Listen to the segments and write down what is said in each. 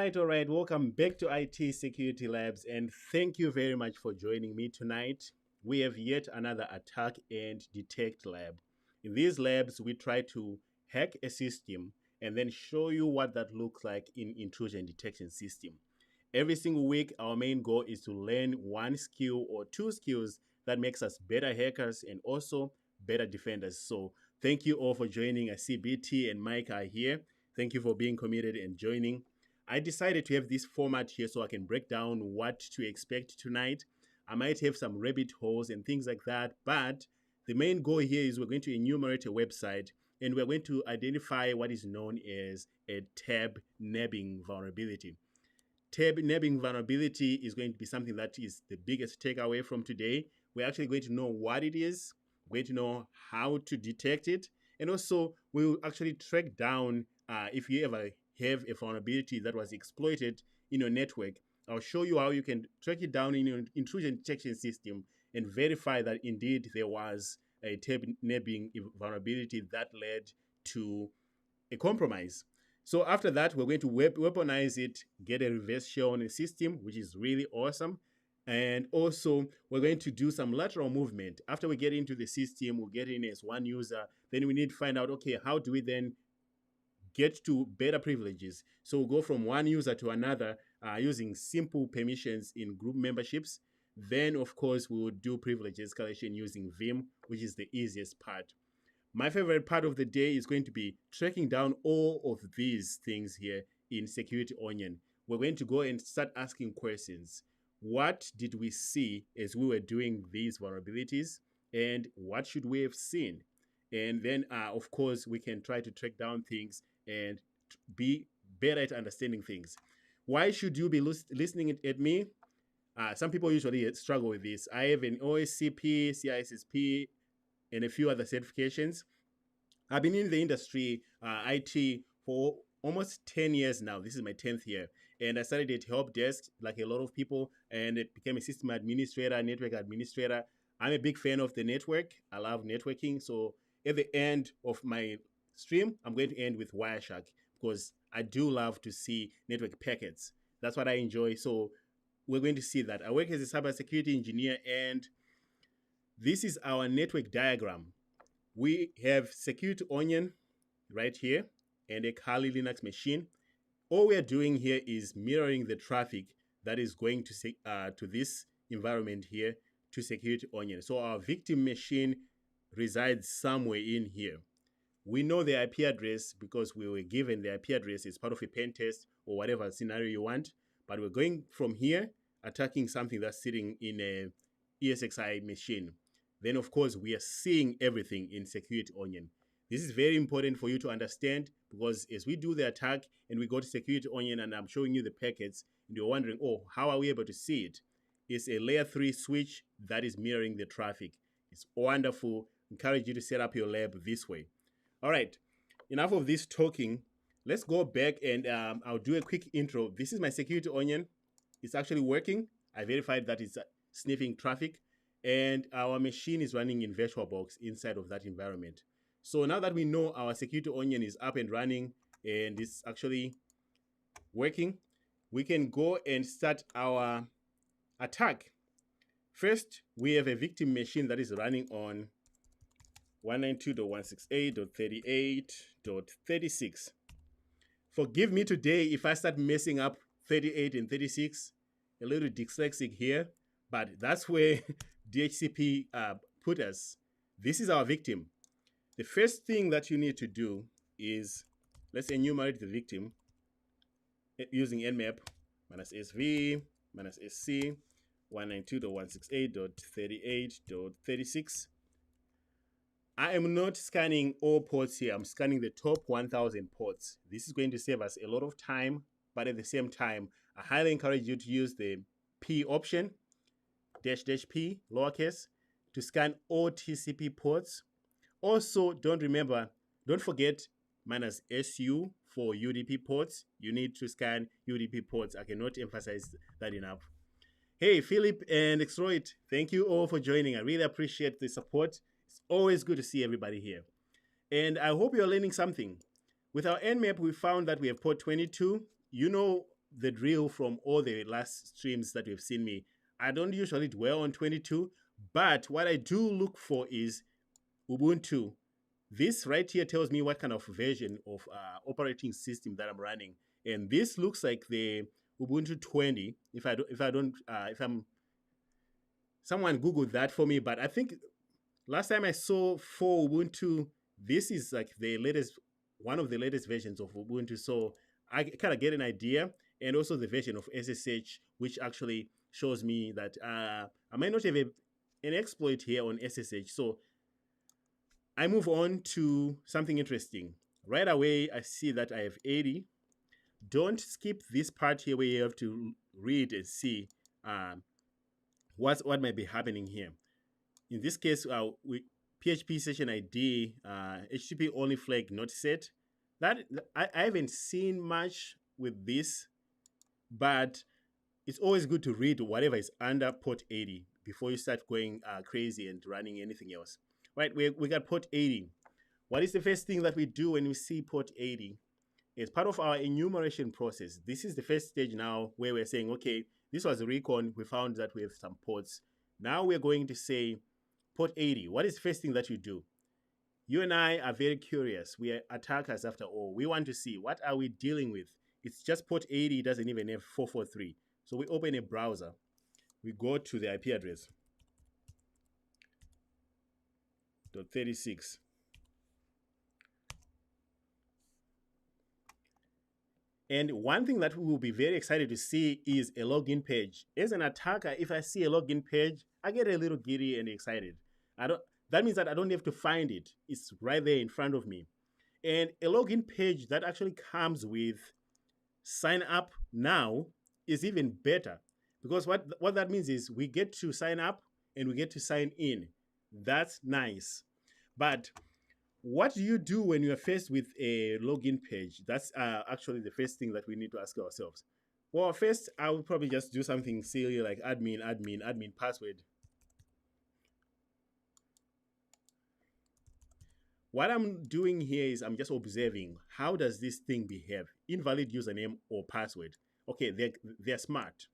All right. Welcome back to IT Security Labs, and thank you very much for joining me tonight. We have yet another attack and detect lab. In these labs, we try to hack a system and then show you what that looks like in intrusion detection system. Every single week, our main goal is to learn one skill or two skills that makes us better hackers and also better defenders. So thank you all for joining. I see BT and Mike are here. Thank you for being committed and joining. I decided to have this format here so I can break down what to expect tonight. I might have some rabbit holes and things like that, but the main goal here is we're going to enumerate a website and we're going to identify what is known as a tab nabbing vulnerability. Tab nabbing vulnerability is going to be something that is the biggest takeaway from today. We're actually going to know what it is, we're going to know how to detect it, and also we'll actually track down if you ever have a vulnerability that was exploited in your network. I'll show you how you can track it down in your intrusion detection system and verify that indeed there was a tab nabbing vulnerability that led to a compromise. So after that, we're going to weaponize it, get a reverse shell on the system, which is really awesome. And also, we're going to do some lateral movement. After we get into the system, we'll get in as one user. Then we need to find out, okay, how do we then get to better privileges? So we'll go from one user to another using simple permissions in group memberships. Then, of course, we will do privilege escalation using Vim, which is the easiest part. My favorite part of the day is going to be tracking down all of these things here in Security Onion. We're going to go and start asking questions. What did we see as we were doing these vulnerabilities? And what should we have seen? And then, of course, we can try to track down things and be better at understanding things. Why should you be listening at me? Some people usually struggle with this. I have an OSCP, CISSP, and a few other certifications. I've been in the industry, IT, for almost 10 years now. This is my 10th year. And I started at help desk, like a lot of people, and it became a system administrator, network administrator. I'm a big fan of the network. I love networking. So at the end of my stream, I'm going to end with Wireshark because I do love to see network packets. That's what I enjoy. So we're going to see that. I work as a cybersecurity engineer, and this is our network diagram. We have Security Onion right here and a Kali Linux machine. All we are doing here is mirroring the traffic that is going to this environment here to Security Onion. So our victim machine resides somewhere in here. We know the IP address because we were given the IP address as part of a pen test or whatever scenario you want. But we're going from here, attacking something that's sitting in a ESXi machine. Then, of course, we are seeing everything in Security Onion. This is very important for you to understand because as we do the attack and we go to Security Onion and I'm showing you the packets and you're wondering, oh, how are we able to see it? It's a layer 3 switch that is mirroring the traffic. It's wonderful. Encourage you to set up your lab this way. All right, enough of this talking. Let's go back and I'll do a quick intro. This is my Security Onion. It's actually working. I verified that it's sniffing traffic. And our machine is running in VirtualBox inside of that environment. So now that we know our Security Onion is up and running and it's actually working, we can go and start our attack. First, we have a victim machine that is running on 192.168.38.36. Forgive me today if I start messing up 38 and 36, a little dyslexic here, but that's where DHCP put us. This is our victim. The first thing that you need to do is, let's enumerate the victim using nmap -sv -sc 192.168.38.36. I am not scanning all ports here. I'm scanning the top 1,000 ports. This is going to save us a lot of time, but at the same time, I highly encourage you to use the P option, --P, lowercase, to scan all TCP ports. Also, don't forget -SU for UDP ports. You need to scan UDP ports. I cannot emphasize that enough. Hey, Philip and Extroid, thank you all for joining. I really appreciate the support. It's always good to see everybody here. And I hope you're learning something. With our nmap, we found that we have port 22. You know the drill from all the last streams that you've seen me. I don't usually dwell on 22, but what I do look for is Ubuntu. This right here tells me what kind of version of operating system that I'm running, and this looks like the Ubuntu 20. If I'm someone Googled that for me, but I think last time I saw for Ubuntu, this is like the latest, one of the latest versions of Ubuntu. So I kind of get an idea, and also the version of SSH, which actually shows me that I might not have an exploit here on SSH. So I move on to something interesting. Right away, I see that I have 80. Don't skip this part here where you have to read and see what might be happening here. In this case, with PHP session ID, HTTP only flag not set. That I haven't seen much with this, but it's always good to read whatever is under port 80 before you start going crazy and running anything else. Right, we got port 80. What is the first thing that we do when we see port 80? It's part of our enumeration process. This is the first stage now where we're saying, okay, this was a recon. We found that we have some ports. Now we're going to say port 80. What is the first thing that you do? You and I are very curious. We are attackers after all. We want to see what are we dealing with. It's just port 80. It doesn't even have 443. So we open a browser. We go to the IP address. 36. And one thing that we will be very excited to see is a login page. As an attacker, if I see a login page, I get a little giddy and excited. That means that I don't have to find it. It's right there in front of me. And a login page that actually comes with sign up now is even better, because what that means is we get to sign up and we get to sign in. That's nice. But what do you do when you are faced with a login page? That's actually the first thing that we need to ask ourselves. Well, first, I would probably just do something silly like admin password. What I'm doing here is I'm just observing, how does this thing behave? Invalid username or password. Okay, they're smart.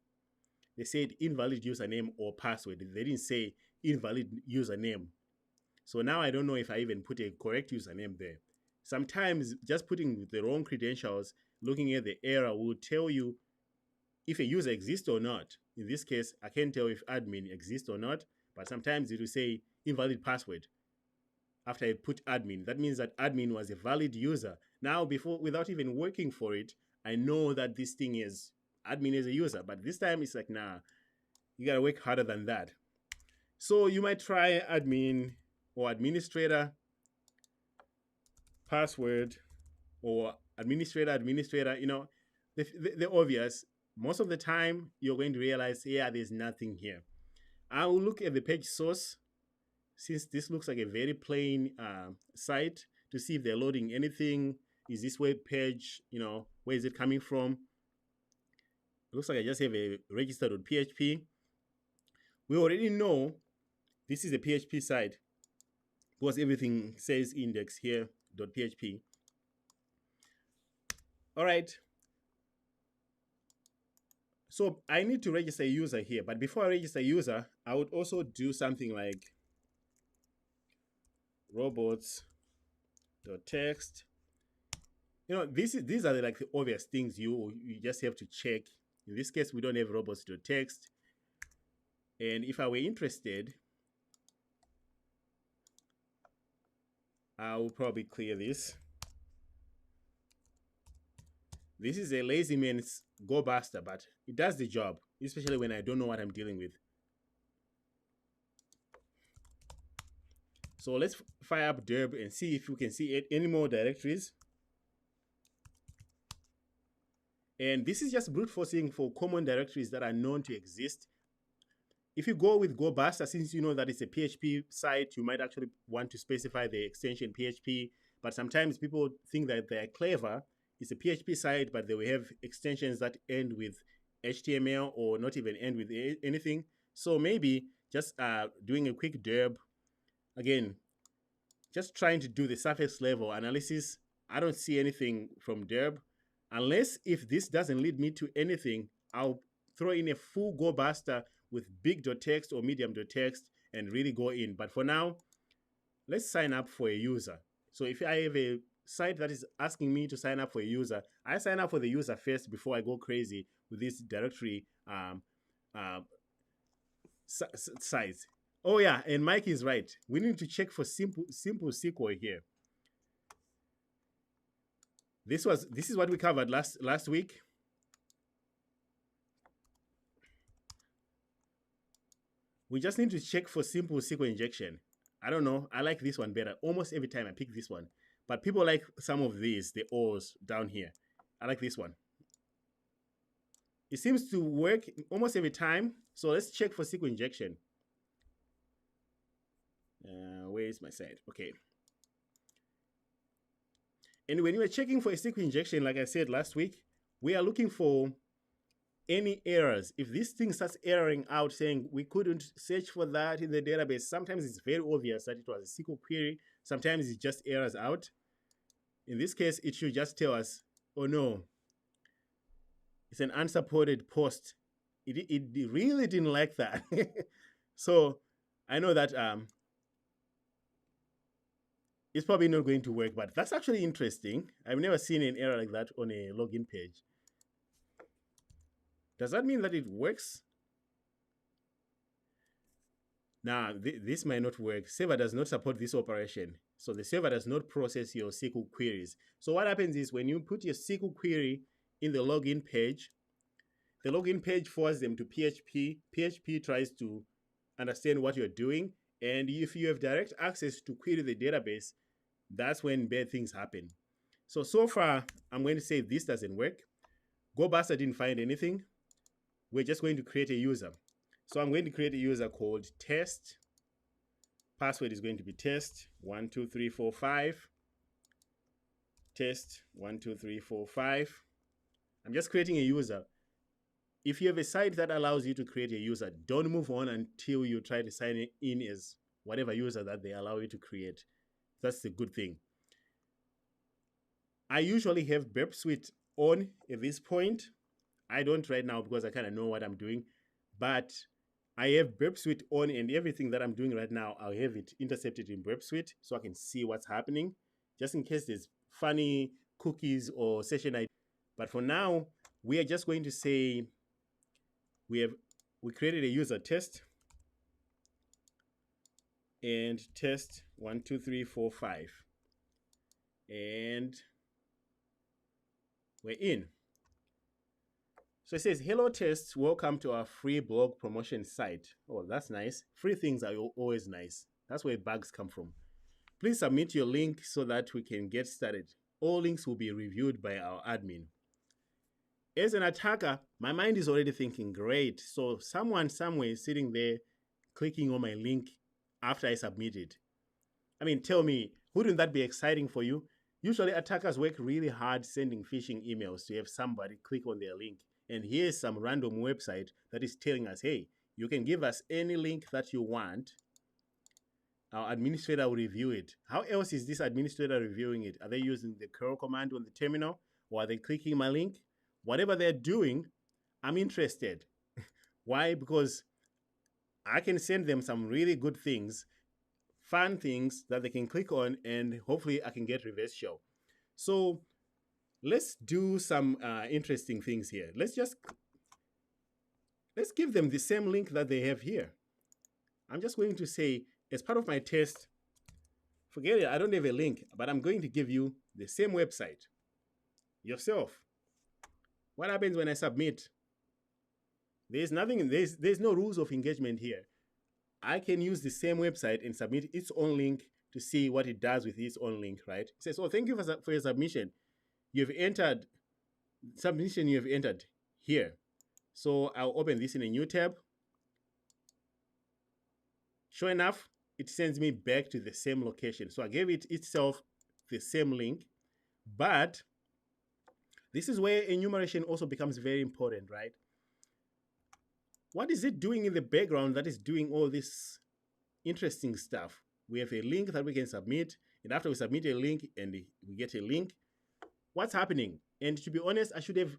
They said invalid username or password. They didn't say invalid username. So now I don't know if I even put a correct username there. Sometimes just putting the wrong credentials, looking at the error, will tell you if a user exists or not. In this case, I can't tell if admin exists or not, but sometimes it will say invalid password after I put admin. That means that admin was a valid user. Now, without even working for it, I know that this thing is admin is a user. But this time it's like, nah, you gotta work harder than that. So you might try admin or administrator password or administrator, you know, the obvious. Most of the time you're going to realize, yeah, there's nothing here. I will look at the page source, since this looks like a very plain site, to see if they're loading anything. Is this web page, you know, where is it coming from? It looks like I just have a register.php. We already know this is a PHP site because everything says index here, .php. All right. So I need to register a user here, but before I register a user, I would also do something like robots.text. You know, these are like the obvious things you just have to check. In this case, we don't have robots.text. And if I were interested, I will probably clear this. This is a lazy man's go buster, but it does the job, especially when I don't know what I'm dealing with. So let's fire up derb and see if we can see any more directories. And this is just brute forcing for common directories that are known to exist. If you go with go buster, since you know that it's a PHP site, you might actually want to specify the extension PHP. But sometimes people think that they're clever. It's a PHP site, but they will have extensions that end with HTML or not even end with anything. So maybe just doing a quick derb. Again, just trying to do the surface level analysis. I don't see anything from derb. Unless if this doesn't lead me to anything, I'll throw in a full go buster with big.txt or medium.txt and really go in. But for now, let's sign up for a user. So if I have a site that is asking me to sign up for a user, I sign up for the user first before I go crazy with this directory size. Oh yeah, and Mike is right. We need to check for simple SQL here. This is what we covered last week. We just need to check for simple Sql injection. I don't know. I like this one better. Almost every time I pick this one. But people like some of these, the O's down here. I like this one. It seems to work almost every time. So let's check for Sql injection. Where is my site? Okay. And when you are checking for a Sql injection, like I said last week, we are looking for any errors. If this thing starts erroring out saying we couldn't search for that in the database, sometimes it's very obvious that it was a SQL query. Sometimes it just errors out. In this case, it should just tell us, oh no, it's an unsupported post. It really didn't like that. So I know that it's probably not going to work, but that's actually interesting. I've never seen an error like that on a login page. Does that mean that it works? Now, this might not work. Server does not support this operation. So the server does not process your SQL queries. So what happens is when you put your SQL query in the login page forwards them to PHP. PHP tries to understand what you're doing. And if you have direct access to query the database, that's when bad things happen. So far, I'm going to say this doesn't work. GoBuster didn't find anything. We're just going to create a user. So I'm going to create a user called test. Password is going to be test 1 2 3 4 5. Test 1 2 3 4 5. I'm just creating a user. If you have a site that allows you to create a user, don't move on until you try to sign in as whatever user that they allow you to create. That's the good thing. I usually have Burp Suite on at this point. I don't right now because I kind of know what I'm doing, but I have Burp Suite on, and everything that I'm doing right now, I'll have it intercepted in Burp Suite so I can see what's happening, just in case there's funny cookies or session ID. But for now, we are just going to say we created a user test, and test 1 2 3 4 5, and we're in. So it says, hello tests, welcome to our free blog promotion site. Oh, that's nice. Free things are always nice. That's where bugs come from. Please submit your link so that we can get started. All links will be reviewed by our admin. As an attacker, my mind is already thinking, great. So someone somewhere is sitting there clicking on my link after I submit it. I mean, tell me, wouldn't that be exciting for you? Usually attackers work really hard sending phishing emails to have somebody click on their link. And here's some random website that is telling us, hey, you can give us any link that you want. Our administrator will review it. How else is this administrator reviewing it? Are they using the curl command on the terminal? Or are they clicking my link? Whatever they're doing, I'm interested. Why? Because I can send them some really good things, fun things that they can click on, and hopefully I can get reverse shell. So let's do some interesting things here. Let's give them the same link that they have here. I'm just going to say, as part of my test, forget it, I don't have a link, but I'm going to give you the same website yourself. What happens when I submit? There's nothing, there's no rules of engagement here. I can use the same website and submit its own link to see what it does with its own link, right? It says, oh, thank you for your submission. You've entered here. So I'll open this in a new tab. Sure enough, it sends me back to the same location. So I gave it itself the same link, but this is where enumeration also becomes very important, right? What is it doing in the background that is doing all this interesting stuff? We have a link that we can submit, and after we submit a link and we get a link, what's happening? And to be honest, I should have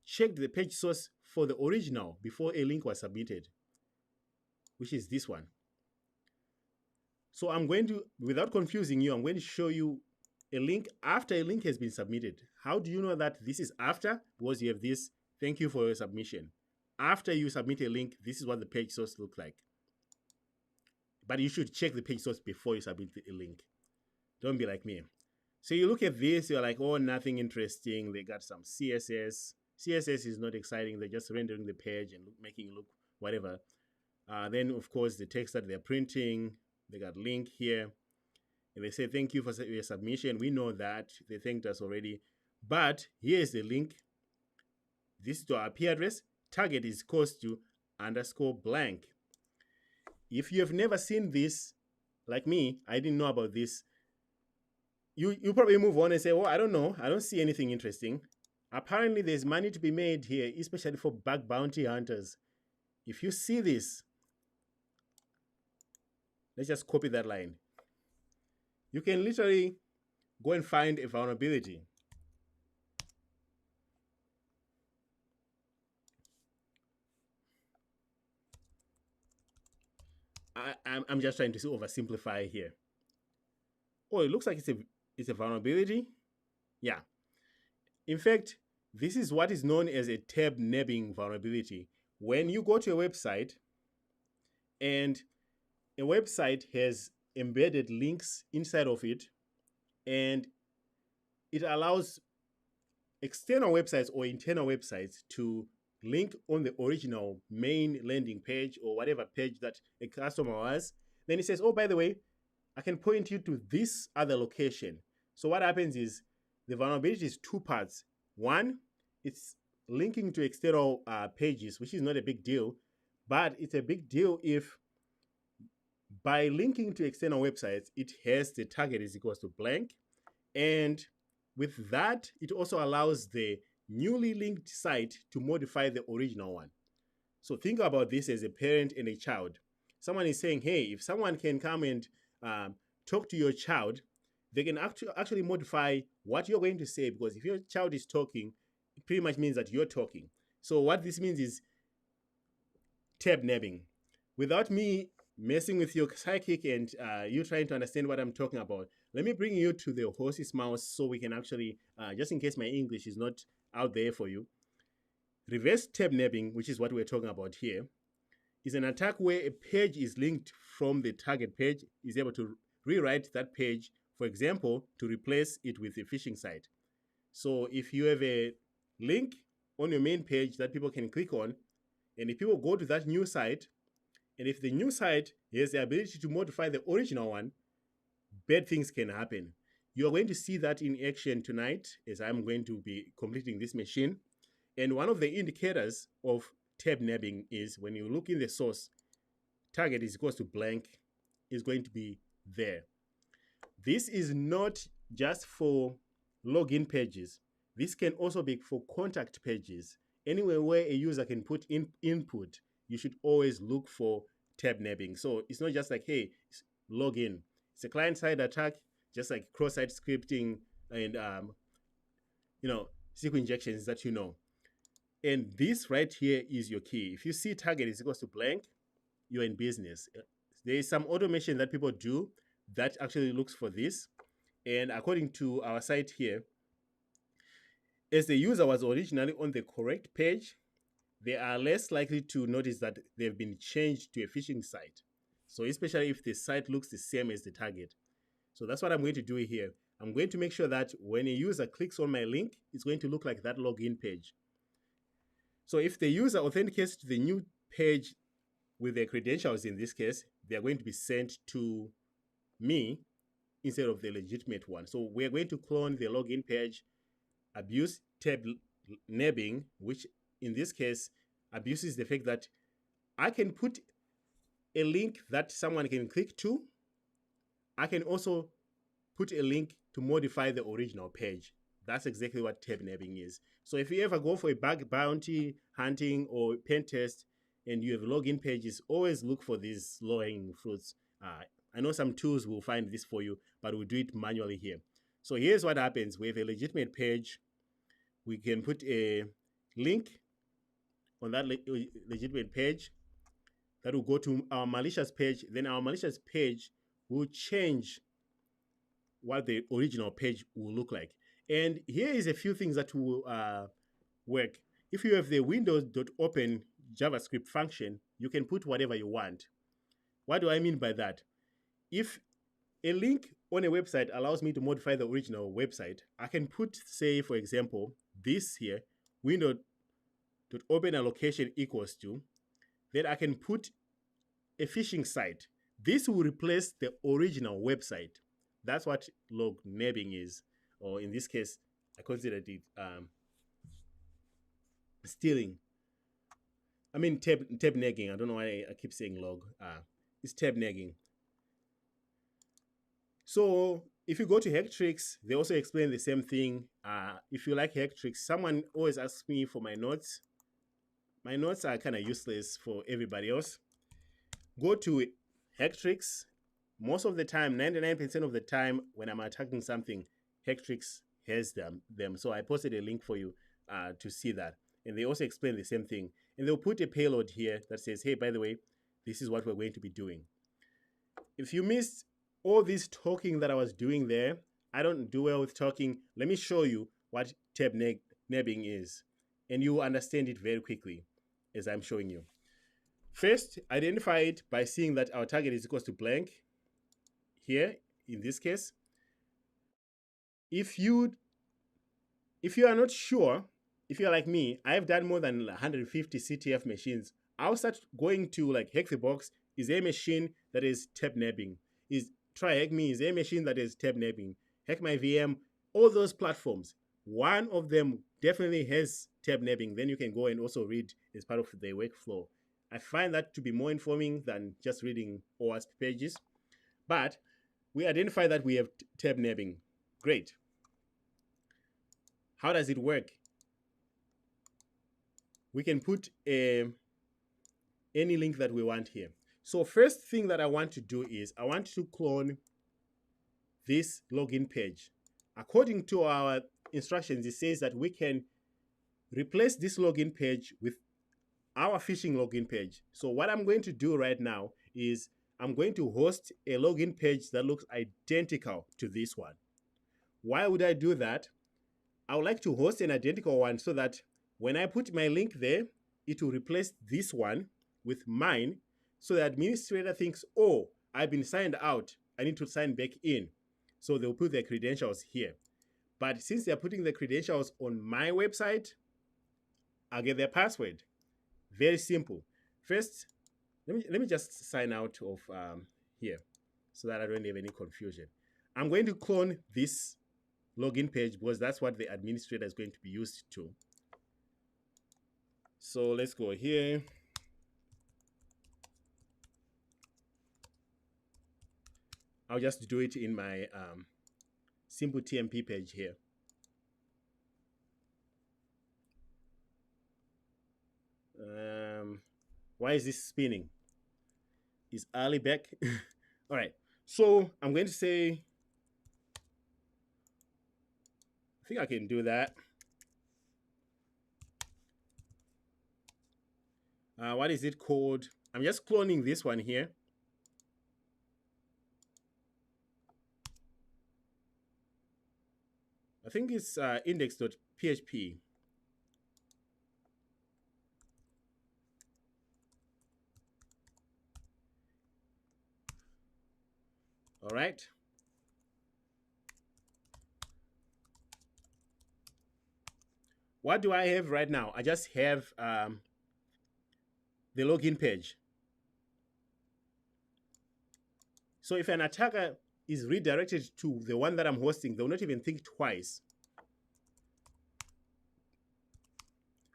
checked the page source for the original before a link was submitted, which is this one. So I'm going to, without confusing you, I'm going to show you a link after a link has been submitted. How do you know that this is after? Because you have this, thank you for your submission. After you submit a link, this is what the page source looks like. But you should check the page source before you submit a link. Don't be like me. So you look at this, you're like, oh, nothing interesting. They got some CSS. CSS is not exciting. They're just rendering the page and making it look whatever. Then, of course, the text that they're printing, they got link here. And they say, thank you for your submission. We know that. They thanked us already. But here's the link. This is to our IP address. Target is equals to _blank. If you have never seen this, like me, I didn't know about this. You probably move on and say, well, I don't know. I don't see anything interesting. Apparently, there's money to be made here, especially for bug bounty hunters. If you see this, let's just copy that line. You can literally go and find a vulnerability. I'm just trying to oversimplify here. Oh, it looks like it's a vulnerability. Yeah. In fact, this is what is known as a tab nabbing vulnerability. When you go to a website and a website has embedded links inside of it, and it allows external websites or internal websites to link on the original main landing page or whatever page that a customer was. Then it says, oh, by the way, I can point you to this other location. So what happens is the vulnerability is two parts. One, it's linking to external pages, which is not a big deal, but it's a big deal if by linking to external websites, it has the target is equals to blank. And with that, it also allows the newly linked site to modify the original one. So think about this as a parent and a child. Someone is saying, hey, if someone can come and talk to your child, they can actually modify what you're going to say, because if your child is talking, it pretty much means that you're talking. So what this means is tab nabbing. Without me messing with your psychic and you trying to understand what I'm talking about, let me bring you to the horse's mouth so we can actually, just in case my English is not out there for you. Reverse tab nabbing, which is what we're talking about here, is an attack where a page is linked from the target page, is able to rewrite that page, for example, to replace it with a phishing site. So if you have a link on your main page that people can click on, and if people go to that new site, and if the new site has the ability to modify the original one, bad things can happen. You're going to see that in action tonight as I'm going to be completing this machine. And one of the indicators of tab nabbing is when you look in the source, target is equals to blank is going to be there. This is not just for login pages. This can also be for contact pages. Anywhere where a user can put in input, you should always look for tab nabbing. So it's not just like, hey, log in. It's a client-side attack, just like cross-site scripting and Sql injections that you know. And this right here is your key. If you see target is equals to blank, you're in business. There is some automation that people do that actually looks for this. And according to our site here, as the user was originally on the correct page, they are less likely to notice that they've been changed to a phishing site. So especially if the site looks the same as the target. So that's what I'm going to do here. I'm going to make sure that when a user clicks on my link, it's going to look like that login page. So if the user authenticates to the new page with their credentials, in this case, they're going to be sent to me instead of the legitimate one. So we're going to clone the login page, abuse tab nabbing, which in this case abuses the fact that I can put a link that someone can click to. I can also put a link to modify the original page. That's exactly what tab nabbing is. So if you ever go for a bug bounty hunting or pen test and you have login pages, always look for these low-hanging fruits. I know some tools will find this for you, but we'll do it manually here. So here's what happens. We have a legitimate page. we can put a link on that legitimate page that will go to our malicious page. Then our malicious page will change what the original page will look like. And here is a few things that will work. If you have the windows.open JavaScript function, you can put whatever you want. What do I mean by that? If a link on a website allows me to modify the original website, I can put, say, for example, this here, window.open allocation equals to, then I can put a phishing site. This will replace the original website. That's what log nabbing is, or in this case, I considered it stealing. I mean tab nagging. I don't know why I keep saying log. It's tab nagging. So if you go to Hactricks, they also explain the same thing. If you like Hactricks, someone always asks me for my notes. My notes are kind of useless for everybody else. Go to Hactricks. Most of the time, 99% of the time, when I'm attacking something, Hactricks has them. So I posted a link for you to see that. And they also explain the same thing. And they'll put a payload here that says, hey, by the way, this is what we're going to be doing. If you missed all this talking that I was doing there, I don't do well with talking. Let me show you what tab nabbing is. And you will understand it very quickly as I'm showing you. First, identify it by seeing that our target is equals to blank. Here, in this case, if you are not sure, if you're like me, I've done more than 150 CTF machines. I'll start going to like Hack the Box. Is a machine that is tab nabbing? Is Try Hack Me? Is a machine that is tab nabbing? Hack My VM, all those platforms. One of them definitely has tab nabbing. Then you can go and also read as part of the workflow. I find that to be more informing than just reading OSCP pages. But we identify that we have tab nabbing. Great. How does it work? We can put any link that we want here. So first thing that I want to do is I want to clone this login page. According to our instructions, it says that we can replace this login page with our phishing login page. So what I'm going to do right now is I'm going to host a login page that looks identical to this one. Why would I do that? I would like to host an identical one so that when I put my link there, it will replace this one with mine, so the administrator thinks, oh, I've been signed out, I need to sign back in. So they'll put their credentials here. But since they're putting the credentials on my website, I'll get their password. Very simple. First, let me just sign out of here so that I don't have any confusion. I'm going to clone this login page because that's what the administrator is going to be used to. So let's go here. I'll just do it in my simple TMP page here. Why is this spinning? Is Ali back? All right. So I'm going to say, I think I can do that. What is it called? I'm just cloning this one here. I think it's index.php. All right. What do I have right now? I just have the login page. So if an attacker is redirected to the one that I'm hosting, they'll not even think twice.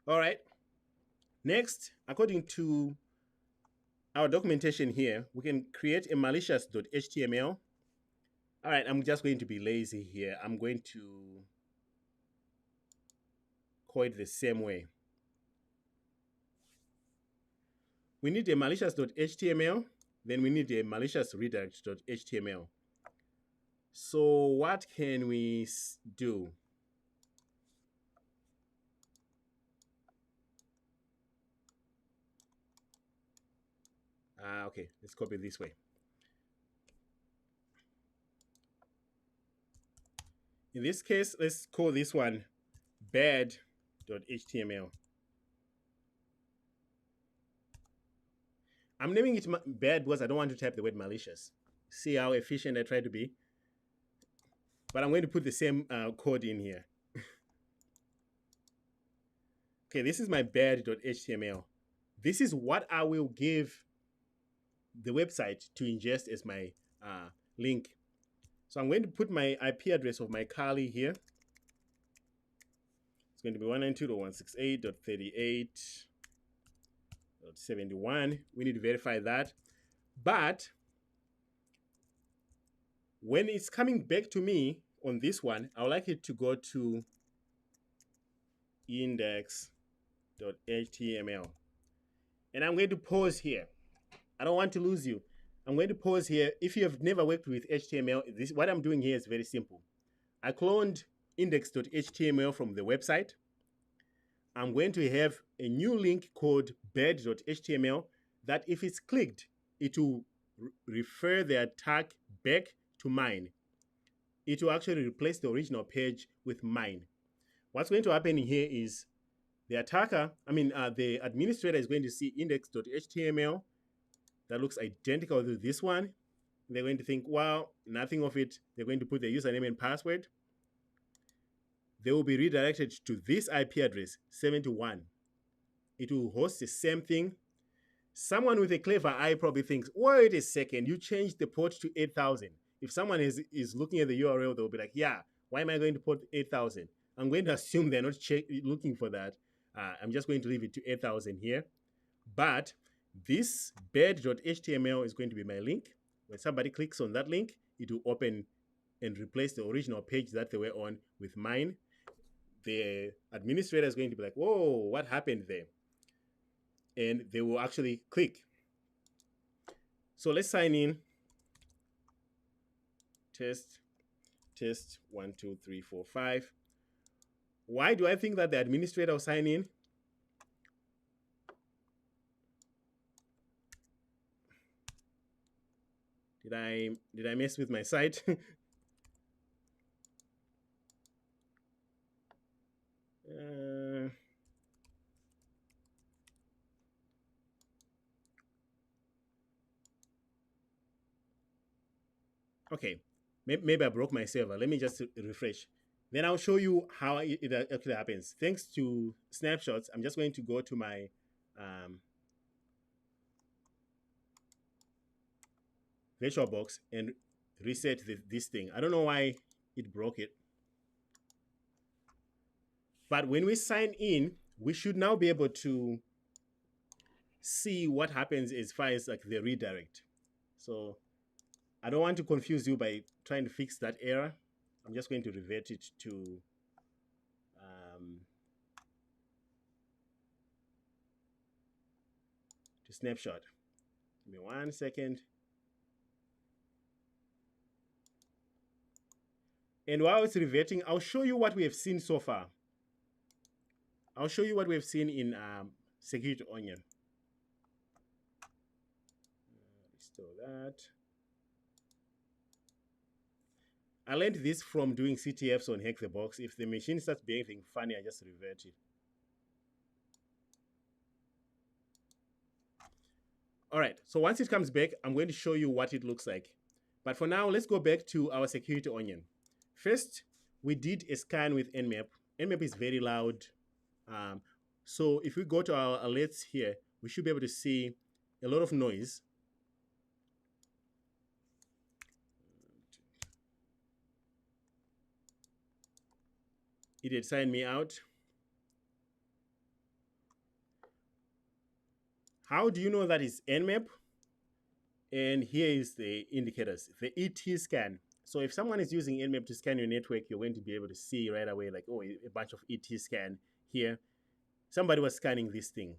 All right. Next, according to our documentation here, we can create a malicious.html. All right, I'm just going to be lazy here. I'm going to call it the same way. We need a malicious.html, then we need a malicious redirect.html. So what can we do? Okay, let's copy this way. In this case, let's call this one bad.html. I'm naming it bad because I don't want to type the word malicious. See how efficient I try to be? But I'm going to put the same code in here. Okay, this is my bad.html. This is what I will give the website to ingest as my link. So I'm going to put my IP address of my Kali here. It's going to be 192.168.38.71. We need to verify that. But when it's coming back to me on this one, I would like it to go to index.html. And I'm going to pause here. I don't want to lose you. I'm going to pause here. If you have never worked with HTML, what I'm doing here is very simple. I cloned index.html from the website. I'm going to have a new link called bed.html that if it's clicked, it will refer the attack back to mine. It will actually replace the original page with mine. What's going to happen here is the the administrator is going to see index.html that looks identical to this one. They're going to think, well, nothing of it. They're going to put their username and password. They will be redirected to this IP address, 71. It will host the same thing. Someone with a clever eye probably thinks, wait a second, you changed the port to 8,000. If someone is looking at the URL, they'll be like, yeah, why am I going to put 8,000? I'm going to assume they're not looking for that. I'm just going to leave it to 8,000 here. But this bed.html is going to be my link. When somebody clicks on that link, it will open and replace the original page that they were on with mine. The administrator is going to be like, whoa, what happened there? And they will actually click. So let's sign in. Test 1, 2, 3, 4, 5. Why do I think that the administrator will sign in? Did I mess with my site? Okay, maybe I broke my server. Let me just refresh. Then I'll show you how it actually happens. Thanks to snapshots, I'm just going to go to my VirtualBox and reset this thing. I don't know why it broke it. But when we sign in, we should now be able to see what happens as far as like the redirect. So I don't want to confuse you by trying to fix that error. I'm just going to revert it to snapshot. Give me 1 second. And while it's reverting, I'll show you what we have seen so far. I'll show you what we have seen in Security Onion. Restore that. I learned this from doing CTFs on Hack the Box. If the machine starts behaving funny, I just revert it. All right, so once it comes back, I'm going to show you what it looks like. But for now, let's go back to our Security Onion. First, we did a scan with Nmap. Nmap is very loud. So if we go to our alerts here, we should be able to see a lot of noise. It had signed me out. How do you know that it's Nmap? And here is the indicators, the ET scan. So if someone is using Nmap to scan your network, you're going to be able to see right away, like, oh, a bunch of ET scan here. Somebody was scanning this thing.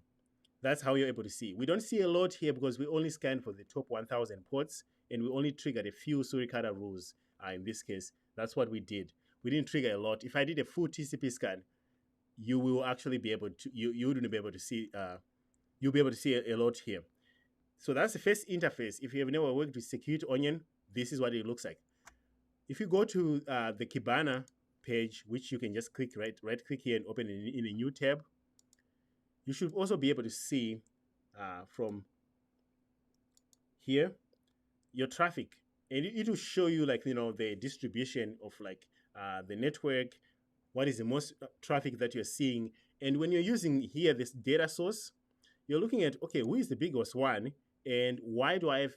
That's how you're able to see. We don't see a lot here because we only scanned for the top 1,000 ports, and we only triggered a few Suricata rules in this case. That's what we did. We didn't trigger a lot. If I did a full TCP scan, you will actually be able to, you wouldn't be able to see, you'll be able to see a lot here. So that's the first interface. If you have never worked with Security Onion, this is what it looks like. If you go to the Kibana page, which you can just right click here and open in a new tab, you should also be able to see from here your traffic, and it will show you, like, the distribution of, like, the network, what is the most traffic that you're seeing. And when you're using here this data source, you're looking at, okay, who is the biggest one and why do I have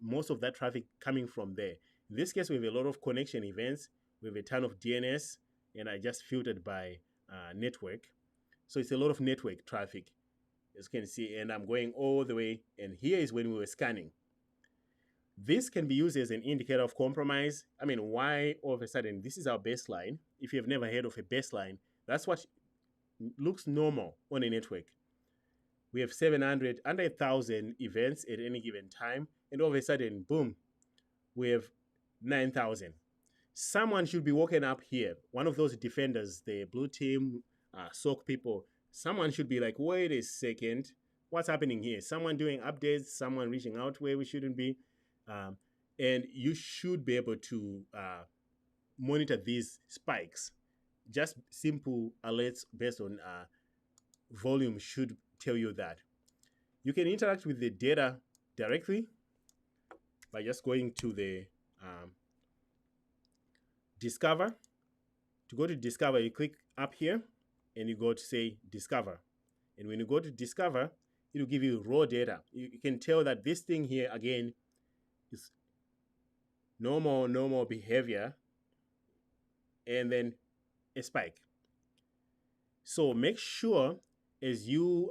most of that traffic coming from there? In this case, we have a lot of connection events, we have a ton of DNS, and I just filtered by network. So it's a lot of network traffic, as you can see, and I'm going all the way, and here is when we were scanning. This can be used as an indicator of compromise. I mean, why all of a sudden, this is our baseline. If you've never heard of a baseline, that's what looks normal on a network. We have 700, under 1,000 events at any given time, and all of a sudden, boom, we have 9,000. Someone should be walking up here. One of those defenders, the blue team, SOC people, someone should be like, wait a second, what's happening here? Someone doing updates, someone reaching out where we shouldn't be. And you should be able to monitor these spikes. Just simple alerts based on volume should tell you that. You can interact with the data directly by just going to the Discover. To go to Discover, you click up here and you go to say Discover. And when you go to Discover, it will give you raw data. You can tell that this thing here, again, is normal behavior, and then a spike. So make sure as you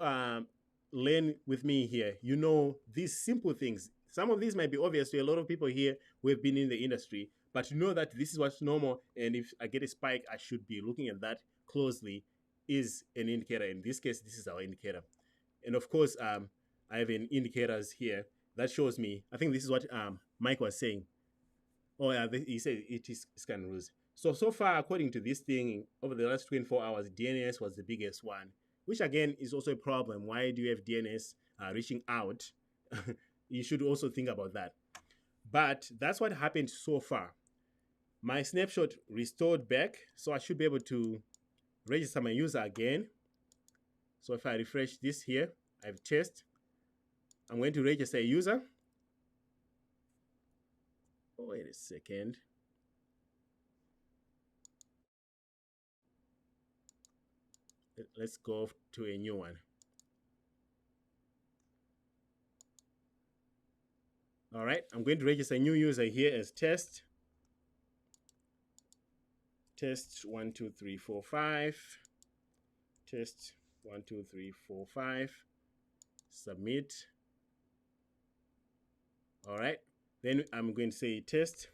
learn with me here, you know these simple things. Some of these might be obvious to a lot of people here who have been in the industry, but you know that this is what's normal, and if I get a spike, I should be looking at that closely, is an indicator. In this case, this is our indicator. And of course, I have an indicators here that shows me, I think this is what Mike was saying. Oh yeah, he said it is scan rules. So far, according to this thing, over the last 24 hours, DNS was the biggest one, which again is also a problem. Why do you have DNS reaching out? You should also think about that. But that's what happened so far. My snapshot restored back, so I should be able to register my user again. So if I refresh this here, I have test. I'm going to register a user. Oh, wait a second. Let's go to a new one. All right, I'm going to register a new user here as test. Test 1, 2, 3, 4, 5. Test 1, 2, 3, 4, 5. Submit. All right, then I'm going to say test.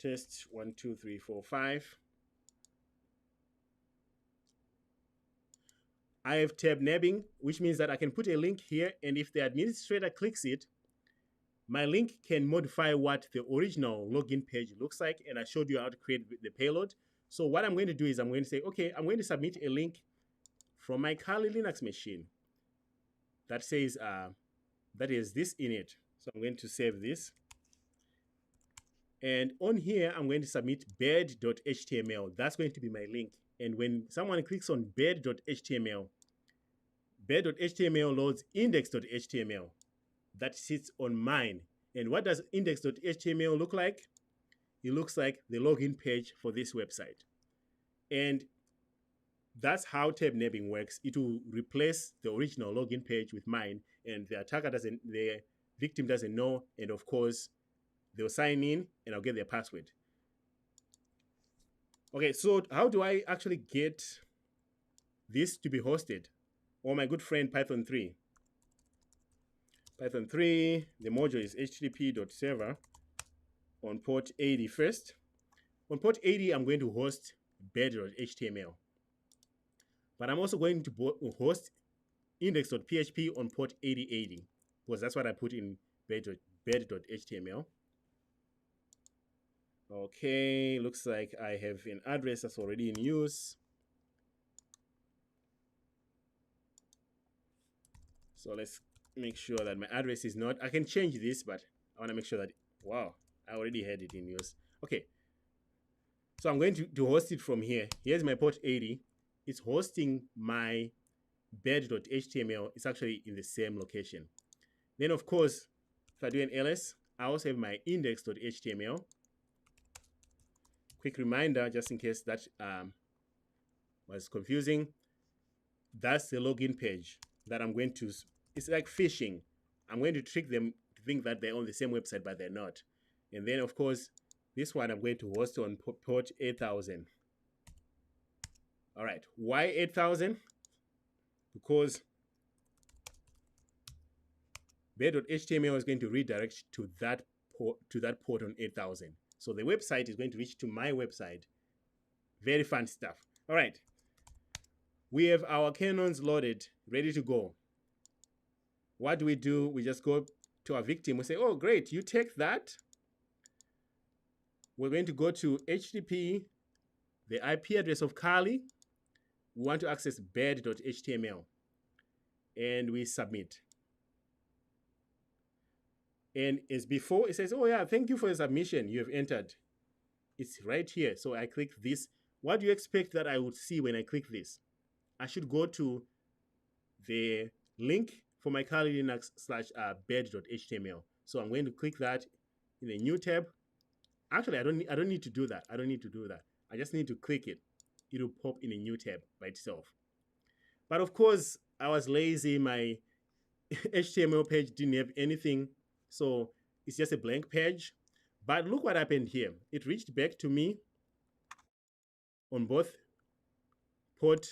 Test 1, 2, 3, 4, 5. I have tab nabbing, which means that I can put a link here, and if the administrator clicks it, my link can modify what the original login page looks like, and I showed you how to create the payload. So what I'm going to do is I'm going to say, okay, I'm going to submit a link from my Kali Linux machine that says, that is this in it. So I'm going to save this. And on here, I'm going to submit bed.html. That's going to be my link. And when someone clicks on bed.html, bed.html loads index.html that sits on mine. And what does index.html look like? It looks like the login page for this website. And that's how tab nabbing works. It will replace the original login page with mine, and the victim doesn't know, and of course, they'll sign in and I'll get their password. Okay, so how do I actually get this to be hosted? Oh, my good friend Python 3. Python 3, the module is http.server on port 80 first. On port 80, I'm going to host bed.html. But I'm also going to host index.php on port 8080, because that's what I put in bed.html. Okay, looks like I have an address that's already in use. So let's make sure that my address is not, I can change this, but I want to make sure that, wow, I already had it in use. Okay. So I'm going to host it from here. Here's my port 80. It's hosting my bed.html. It's actually in the same location. Then, of course, if I do an ls, I also have my index.html. Quick reminder, just in case that was confusing. That's the login page that I'm going to, it's like phishing. I'm going to trick them to think that they're on the same website, but they're not. And then, of course, this one I'm going to host on port 8000. All right, why 8000? Because bed.html is going to redirect to that port on 8000. So the website is going to reach to my website. Very fun stuff. All right, we have our canons loaded, ready to go. What do? We just go to our victim. We say, oh, great, you take that. We're going to go to HTTP, the IP address of Kali. We want to access bed.html. And we submit. And as before, it says, oh yeah, thank you for your submission you have entered. It's right here. So I click this. What do you expect that I would see when I click this? I should go to the link for my Kali Linux / bed.html. So I'm going to click that in a new tab. Actually, I don't need to do that. I don't need to do that. I just need to click it. It'll pop in a new tab by itself. But of course, I was lazy. My HTML page didn't have anything. So it's just a blank page. But look what happened here. It reached back to me on both port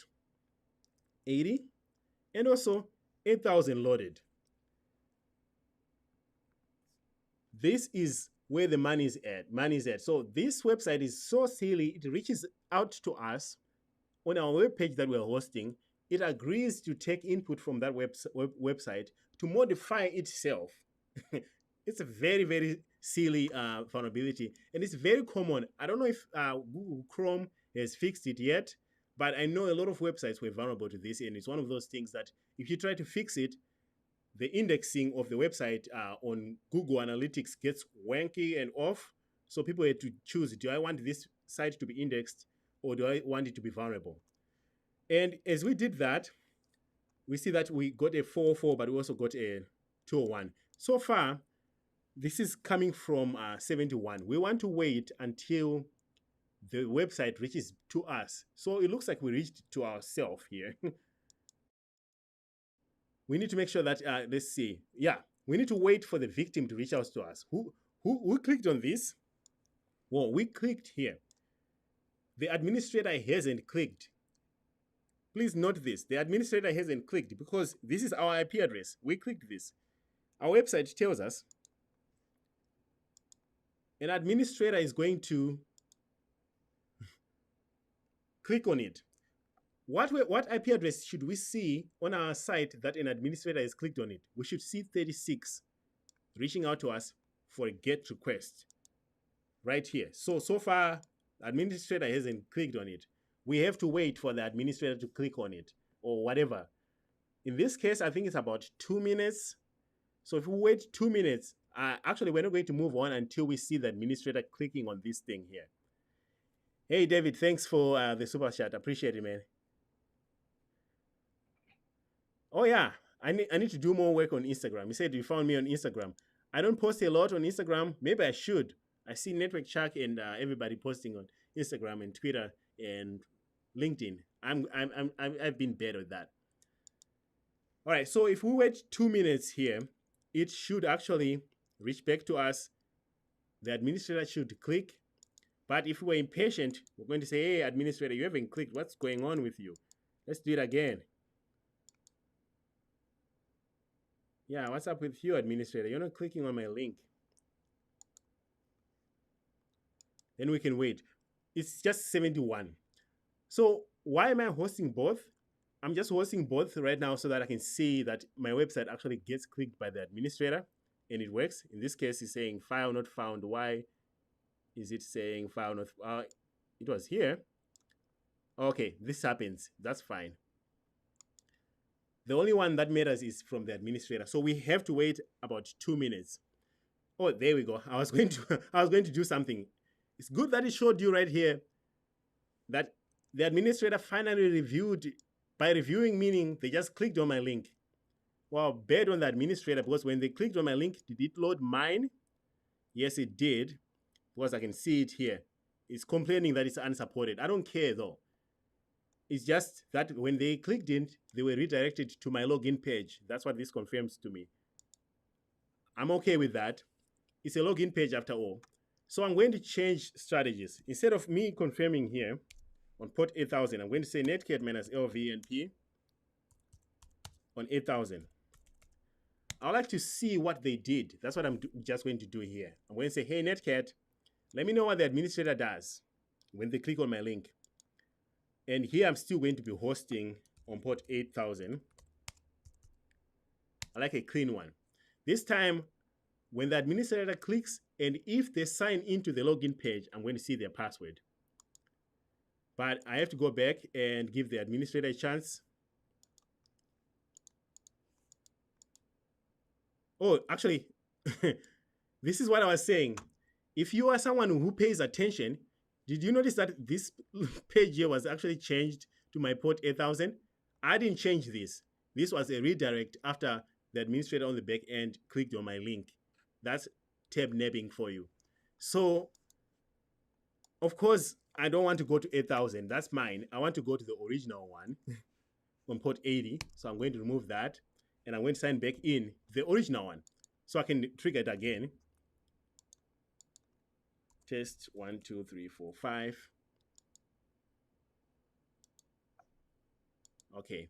80 and also 8000 loaded. This is where the money is at. So this website is so silly. It reaches out to us on our web page that we're hosting. It agrees to take input from that website to modify itself. It's a very, very silly vulnerability, and it's very common. I don't know if Google Chrome has fixed it yet, but I know a lot of websites were vulnerable to this, and it's one of those things that if you try to fix it, the indexing of the website on Google Analytics gets wanky and off. So people had to choose, do I want this site to be indexed or do I want it to be vulnerable? And as we did that, we see that we got a 404, but we also got a 201. So far, this is coming from 71. We want to wait until the website reaches to us. So it looks like we reached to ourselves here. We need to make sure that, let's see. Yeah, we need to wait for the victim to reach out to us. Who clicked on this? Well, we clicked here. The administrator hasn't clicked. Please note this. The administrator hasn't clicked because this is our IP address. We clicked this. Our website tells us an administrator is going to click on it. What IP address should we see on our site that an administrator has clicked on it? We should see 36 reaching out to us for a GET request right here. So far, the administrator hasn't clicked on it. We have to wait for the administrator to click on it or whatever. In this case, I think it's about 2 minutes. So if we wait 2 minutes, actually, we're not going to move on until we see the administrator clicking on this thing here. Hey, David, thanks for the super chat. Appreciate it, man. Oh, yeah, I need to do more work on Instagram. He said you found me on Instagram. I don't post a lot on Instagram. Maybe I should. I see Network Shark and everybody posting on Instagram and Twitter and LinkedIn. I've been better at that. All right, so if we wait 2 minutes here, it should actually reach back to us. The administrator should click. But if we're impatient, we're going to say, hey, administrator, you haven't clicked. What's going on with you? Let's do it again. Yeah, what's up with you, administrator? You're not clicking on my link. Then we can wait. It's just 71. So why am I hosting both? I'm just hosting both right now so that I can see that my website actually gets clicked by the administrator and it works. In this case, it's saying file not found. Why is it saying file not? It was here. Okay, this happens. That's fine. The only one that matters is from the administrator. So we have to wait about 2 minutes. Oh, there we go. I was going to do something. It's good that it showed you right here that the administrator finally reviewed. By reviewing, meaning they just clicked on my link. Well, bad on the administrator, because when they clicked on my link, did it load mine? Yes, it did, because I can see it here. It's complaining that it's unsupported. I don't care though. It's just that when they clicked in, they were redirected to my login page. That's what this confirms to me. I'm okay with that. It's a login page after all. So I'm going to change strategies. Instead of me confirming here on port 8000, I'm going to say netcat minus lvnp on 8000. I'd like to see what they did. That's what I'm just going to do here. I'm going to say, hey, netcat, let me know what the administrator does when they click on my link. And here I'm still going to be hosting on port 8000. I like a clean one. This time, when the administrator clicks, and if they sign into the login page, I'm going to see their password. But I have to go back and give the administrator a chance. Oh, actually, this is what I was saying. If you are someone who pays attention, did you notice that this page here was actually changed to my port 8000? I didn't change this. This was a redirect after the administrator on the back end clicked on my link. That's tab nabbing for you. So, of course, I don't want to go to 8000. That's mine. I want to go to the original one on port 80. So I'm going to remove that. And I'm going to sign back in the original one. So I can trigger it again. Test 1, 2, 3, 4, 5. Okay.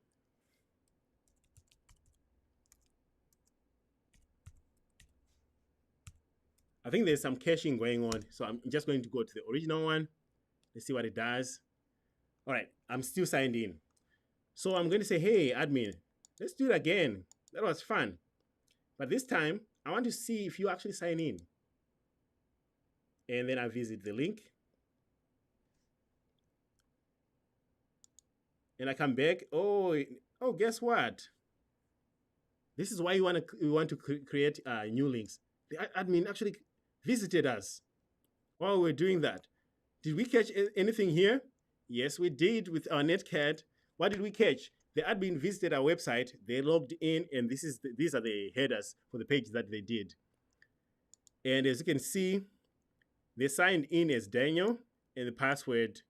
I think there's some caching going on. So I'm just going to go to the original one. Let's see what it does. All right, I'm still signed in. So I'm going to say, hey, admin, let's do it again. That was fun. But this time, I want to see if you actually sign in. And then I visit the link. And I come back. Oh, guess what? This is why you want to create new links. The admin actually visited us while we're doing that. Did we catch anything here? Yes, we did with our netcat. What did we catch? The admin visited our website. They logged in, and these are the headers for the page that they did. And as you can see, they signed in as Daniel and the password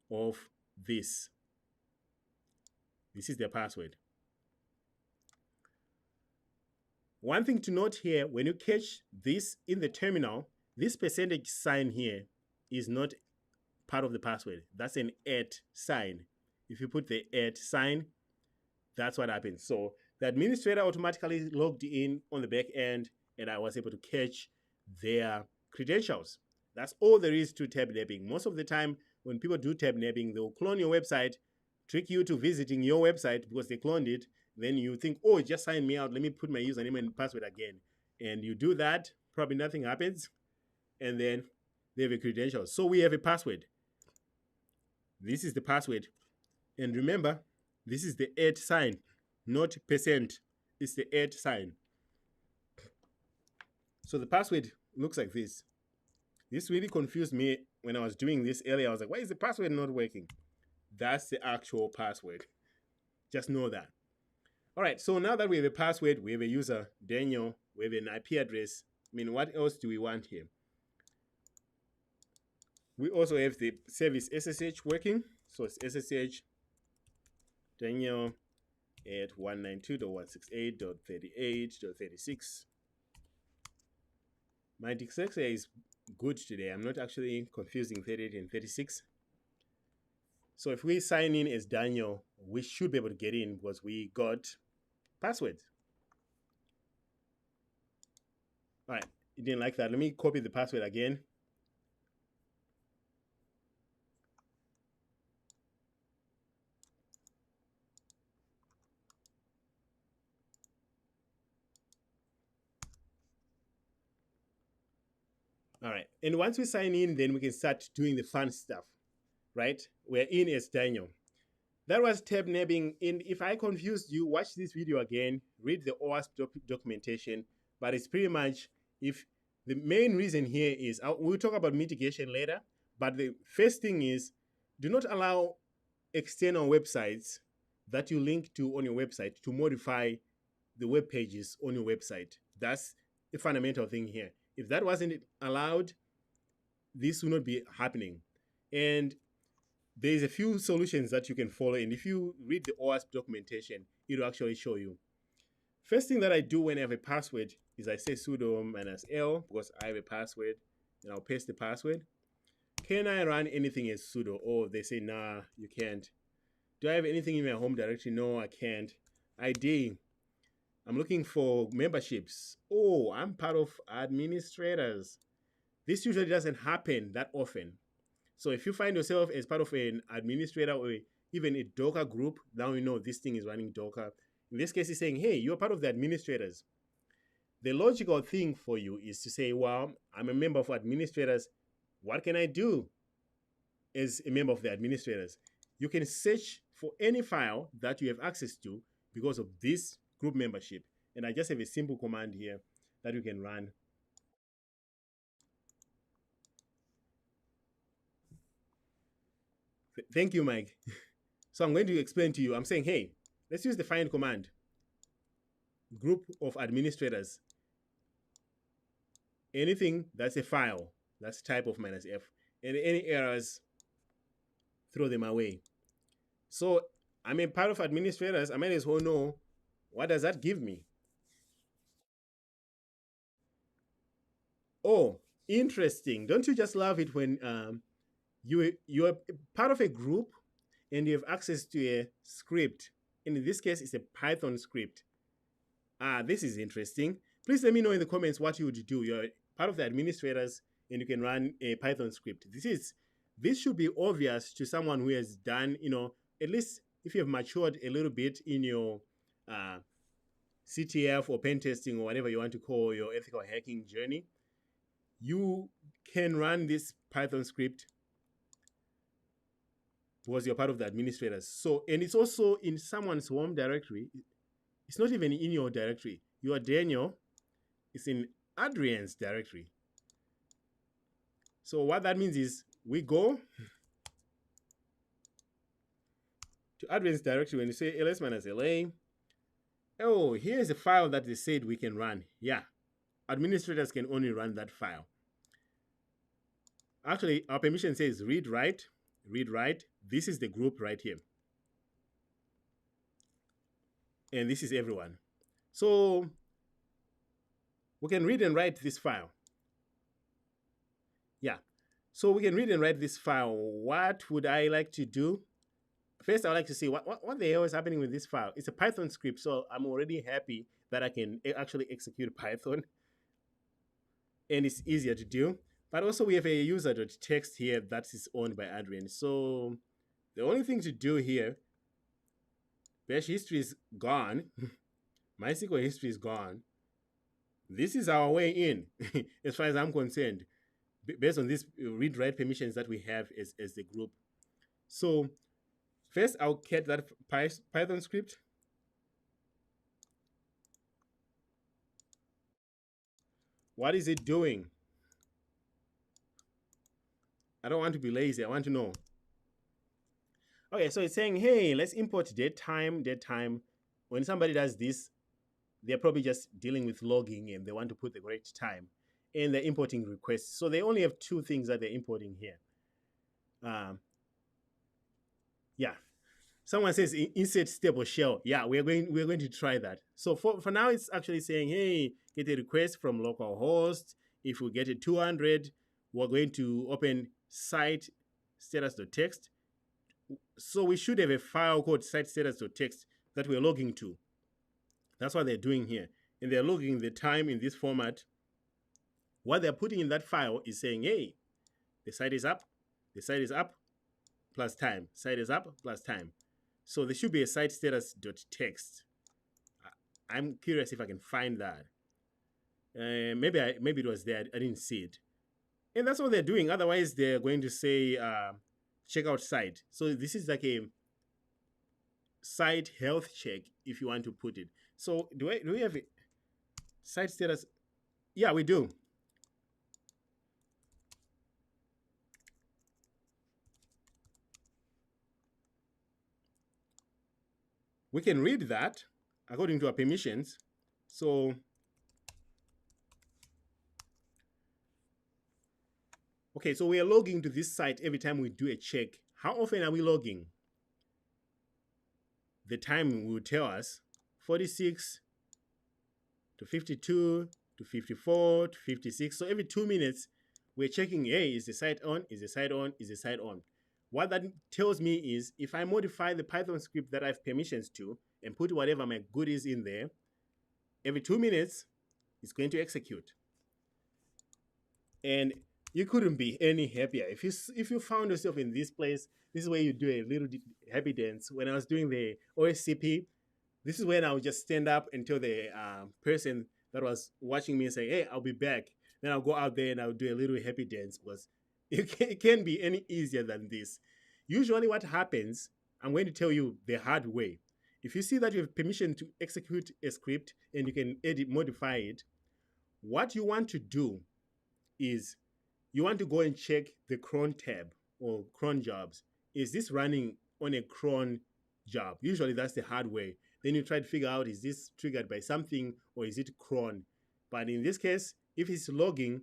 of this. This is their password. One thing to note here, when you catch this in the terminal, this percentage sign here is not part of the password. That's an @ sign. If you put the @ sign, that's what happens. So the administrator automatically logged in on the back end, and I was able to catch their credentials. That's all there is to tab nabbing. Most of the time, when people do tab nabbing, they'll clone your website, trick you to visiting your website because they cloned it. Then you think, oh, just sign me out. Let me put my username and password again. And you do that, probably nothing happens. And then they have a credential. So we have a password. This is the password. And remember, this is the @ sign, not %. It's the @ sign. So the password looks like this. This really confused me when I was doing this earlier. I was like, why is the password not working? That's the actual password. Just know that. All right, so now that we have a password, we have a user, Daniel, we have an IP address. I mean, what else do we want here? We also have the service SSH working. So it's SSH Daniel at 192.168.38.36. My dyslexia is good today. I'm not actually confusing 38 and 36. So if we sign in as Daniel, we should be able to get in because we got passwords. All right, you didn't like that. Let me copy the password again. All right, and once we sign in, then we can start doing the fun stuff, right? We're in as Daniel. That was tab nabbing. And if I confused you, watch this video again, read the OWASP documentation. But it's pretty much, if the main reason here is, we'll talk about mitigation later, but the first thing is, do not allow external websites that you link to on your website to modify the web pages on your website. That's a fundamental thing here. If that wasn't allowed, this will not be happening. And there's a few solutions that you can follow, and if you read the OWASP documentation, it'll actually show you. First thing that I do when I have a password is I say sudo -l because I have a password, and I'll paste the password. Can I run anything as sudo? Oh, they say, nah, you can't. Do I have anything in my home directory? No, I can't. ID, I'm looking for memberships. Oh, I'm part of administrators. This usually doesn't happen that often. So if you find yourself as part of an administrator or even a Docker group, now you know this thing is running Docker. In this case, it's saying, hey, you're part of the administrators. The logical thing for you is to say, well, I'm a member of administrators. What can I do as a member of the administrators? You can search for any file that you have access to because of this group membership. And I just have a simple command here that you can run. Thank you, Mike. So I'm going to explain to you. I'm saying, hey, let's use the find command. Group of administrators. Anything that's a file, that's type of -f. And any errors, throw them away. So I'm a part of administrators. I might as well know, what does that give me? Oh, interesting. Don't you just love it when you're part of a group and you have access to a script? In this case, it's a Python script. This is interesting. Please let me know in the comments what you would do. You're part of the administrators and you can run a Python script. This should be obvious to someone who has done, at least if you have matured a little bit in your CTF or pen testing or whatever you want to call your ethical hacking journey. You can run this Python script because you're part of the administrators. So, and it's also in someone's home directory. It's not even in your directory. You are Daniel. It's in Adrian's directory. So what that means is we go to Adrian's directory when you say ls-la. Oh, here's a file that they said we can run. Yeah, administrators can only run that file. Actually, our permission says read, write, read, write. This is the group right here. And this is everyone. So we can read and write this file. Yeah, so we can read and write this file. What would I like to do? First, I would like to see what the hell is happening with this file. It's a Python script, so I'm already happy that I can actually execute Python. And it's easier to do. But also we have a user.txt here that is owned by Adrian. So the only thing to do here, bash history is gone. MySQL history is gone. This is our way in, as far as I'm concerned, based on these read-write permissions that we have as the group. So first, I'll get that Python script. What is it doing? I don't want to be lazy. I want to know. Okay, so it's saying, hey, let's import date time. When somebody does this, they're probably just dealing with logging and they want to put the correct time. And they're importing requests. So they only have two things that they're importing here. Yeah. Someone says insert stable shell. Yeah, we're going to try that. So for now, it's actually saying, hey, get a request from localhost. If we get a 200, we're going to open site status.txt. So we should have a file called site status.txt that we're logging to. That's what they're doing here. And they're logging the time in this format. What they're putting in that file is saying, hey, the site is up, plus time. Site is up, plus time. So there should be a site status.txt. I'm curious if I can find that. Maybe it was there. I didn't see it. And that's what they're doing. Otherwise, they're going to say checkout site. So this is like a site health check if you want to put it. So do we have a site status? Yeah, we do. We can read that according to our permissions. So okay, so we are logging to this site every time we do a check. How often are we logging? The time will tell us 46 to 52 to 54 to 56. So every 2 minutes, we're checking, hey, is the site on? Is the site on? Is the site on? What that tells me is if I modify the Python script that I have permissions to and put whatever my goodies in there, every 2 minutes, it's going to execute. And you couldn't be any happier. If you found yourself in this place, this is where you do a little happy dance. When I was doing the OSCP, this is when I would just stand up and tell the person that was watching me and say, hey, I'll be back. Then I'll go out there and I'll do a little happy dance, because it can't be any easier than this. Usually what happens, I'm going to tell you the hard way. If you see that you have permission to execute a script and you can edit, modify it, what you want to do is you want to go and check the cron tab or cron jobs. Is this running on a cron job? Usually that's the hard way. Then you try to figure out, is this triggered by something or is it cron? But in this case, if it's logging,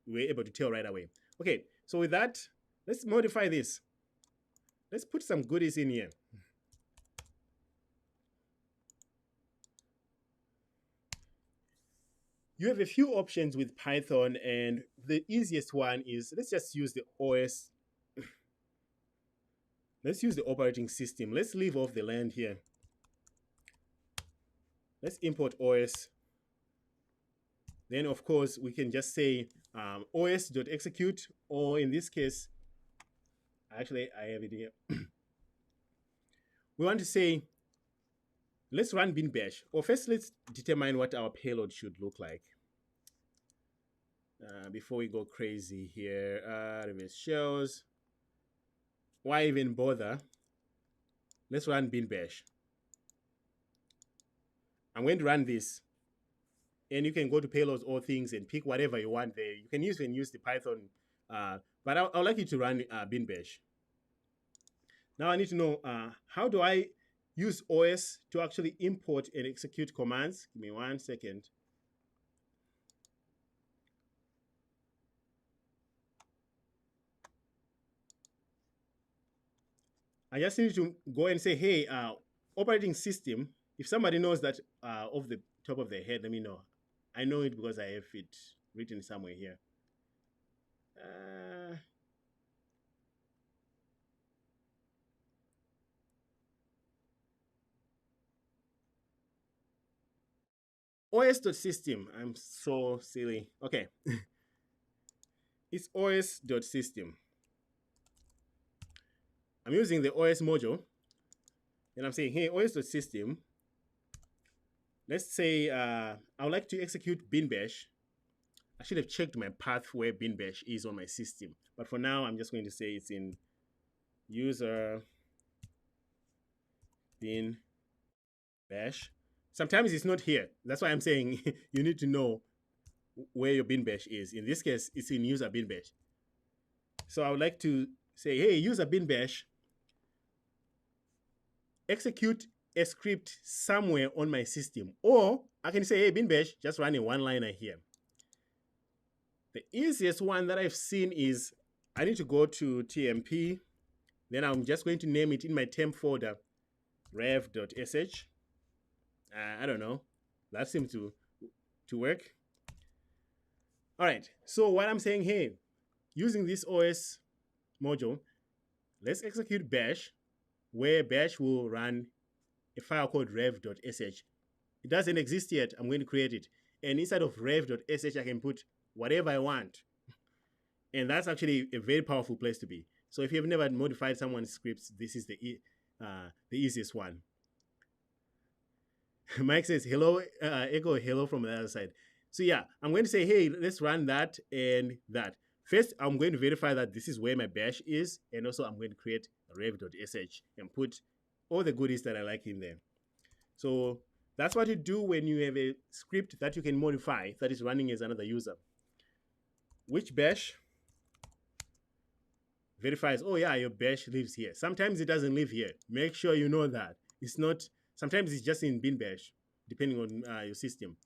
we're able to tell right away. Okay, so with that, let's modify this. Let's put some goodies in here. You have a few options with Python, and the easiest one is, let's just use the OS. Let's use the operating system. Let's leave off the land here. Let's import OS. Then, of course, we can just say os.execute, or in this case, actually, I have it here. We want to say, let's run bin bash. Or first, let's determine what our payload should look like. Before we go crazy here, reverse shells. Why even bother? Let's run bin bash. I'm going to run this. And you can go to payloads, all things, and pick whatever you want there. You can use the Python, but I would like you to run bin bash. Now I need to know, how do I use OS to actually import and execute commands? Give me 1 second. I just need to go and say, hey, operating system, if somebody knows that off the top of their head, let me know. I know it because I have it written somewhere here. OS.system. I'm so silly. Okay. It's OS.system. I'm using the OS module. And I'm saying, hey, OS.system. Let's say I would like to execute bin bash. I should have checked my path where bin bash is on my system. But for now, I'm just going to say it's in user bin bash. Sometimes it's not here. That's why I'm saying you need to know where your bin bash is. In this case, it's in user bin bash. So I would like to say, hey, user bin bash, execute a script somewhere on my system. Or I can say, hey, bin bash, just run a one-liner here. The easiest one that I've seen is I need to go to TMP. Then I'm just going to name it in my temp folder, rev.sh. I don't know. That seems to work. All right. So what I'm saying here, using this OS module, let's execute bash, where bash will run a file called rev.sh. It doesn't exist yet. I'm going to create it. And inside of rev.sh, I can put whatever I want. And that's actually a very powerful place to be. So if you've never modified someone's scripts, this is the easiest one. Mike says, hello, echo hello from the other side. So yeah, I'm going to say, hey, let's run that and that. First, I'm going to verify that this is where my bash is. And also I'm going to create a rev.sh and put all the goodies that I like in there. So that's what you do when you have a script that you can modify that is running as another user. Which bash verifies, oh yeah, your bash lives here. Sometimes it doesn't live here. Make sure you know that. It's not, sometimes it's just in bin bash, depending on your system.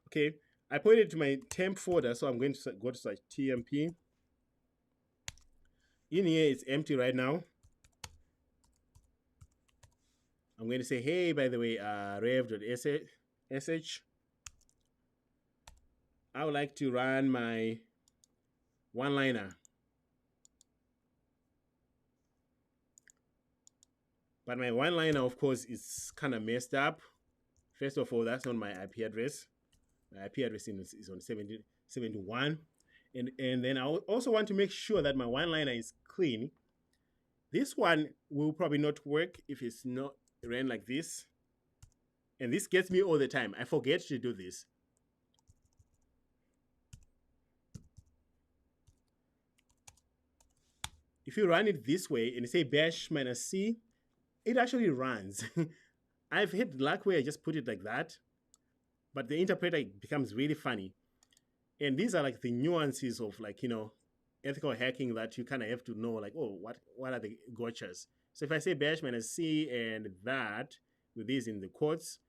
Okay, I pointed to my temp folder, so I'm going to go to such tmp. In here, it's empty right now. I'm going to say, hey, by the way, rev.sh. I would like to run my one-liner. But my one-liner, of course, is kind of messed up. First of all, that's not my IP address. My IP address is on 71. And then I also want to make sure that my one-liner is clean. This one will probably not work if it's not ran like this. And this gets me all the time. I forget to do this. If you run it this way and you say bash -c, it actually runs. I've had luck where I just put it like that, but the interpreter becomes really funny. And these are like the nuances of, like, you know, ethical hacking that you kind of have to know, like, oh, what are the gotchas? So if I say bash -c and that with these in the quotes,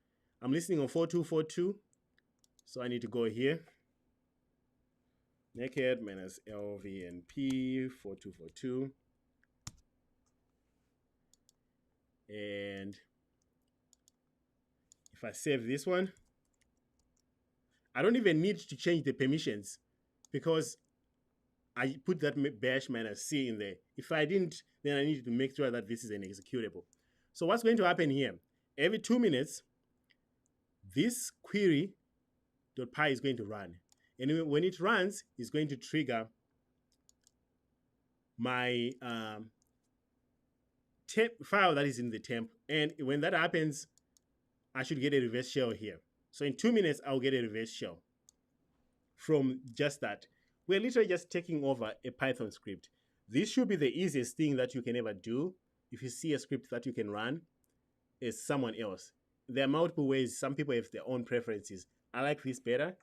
I'm listening on 4242. So I need to go here. Naked -lvnp 4242. And if I save this one, I don't even need to change the permissions because I put that bash -c in there. If I didn't, then I need to make sure that this is an executable. So what's going to happen here? Every 2 minutes, this query.py is going to run. And when it runs, it's going to trigger my temp file that is in the temp. And when that happens, I should get a reverse shell here. So in 2 minutes, I'll get a reverse shell from just that. We're literally just taking over a Python script. This should be the easiest thing that you can ever do if you see a script that you can run as someone else. There are multiple ways. Some people have their own preferences. I like this better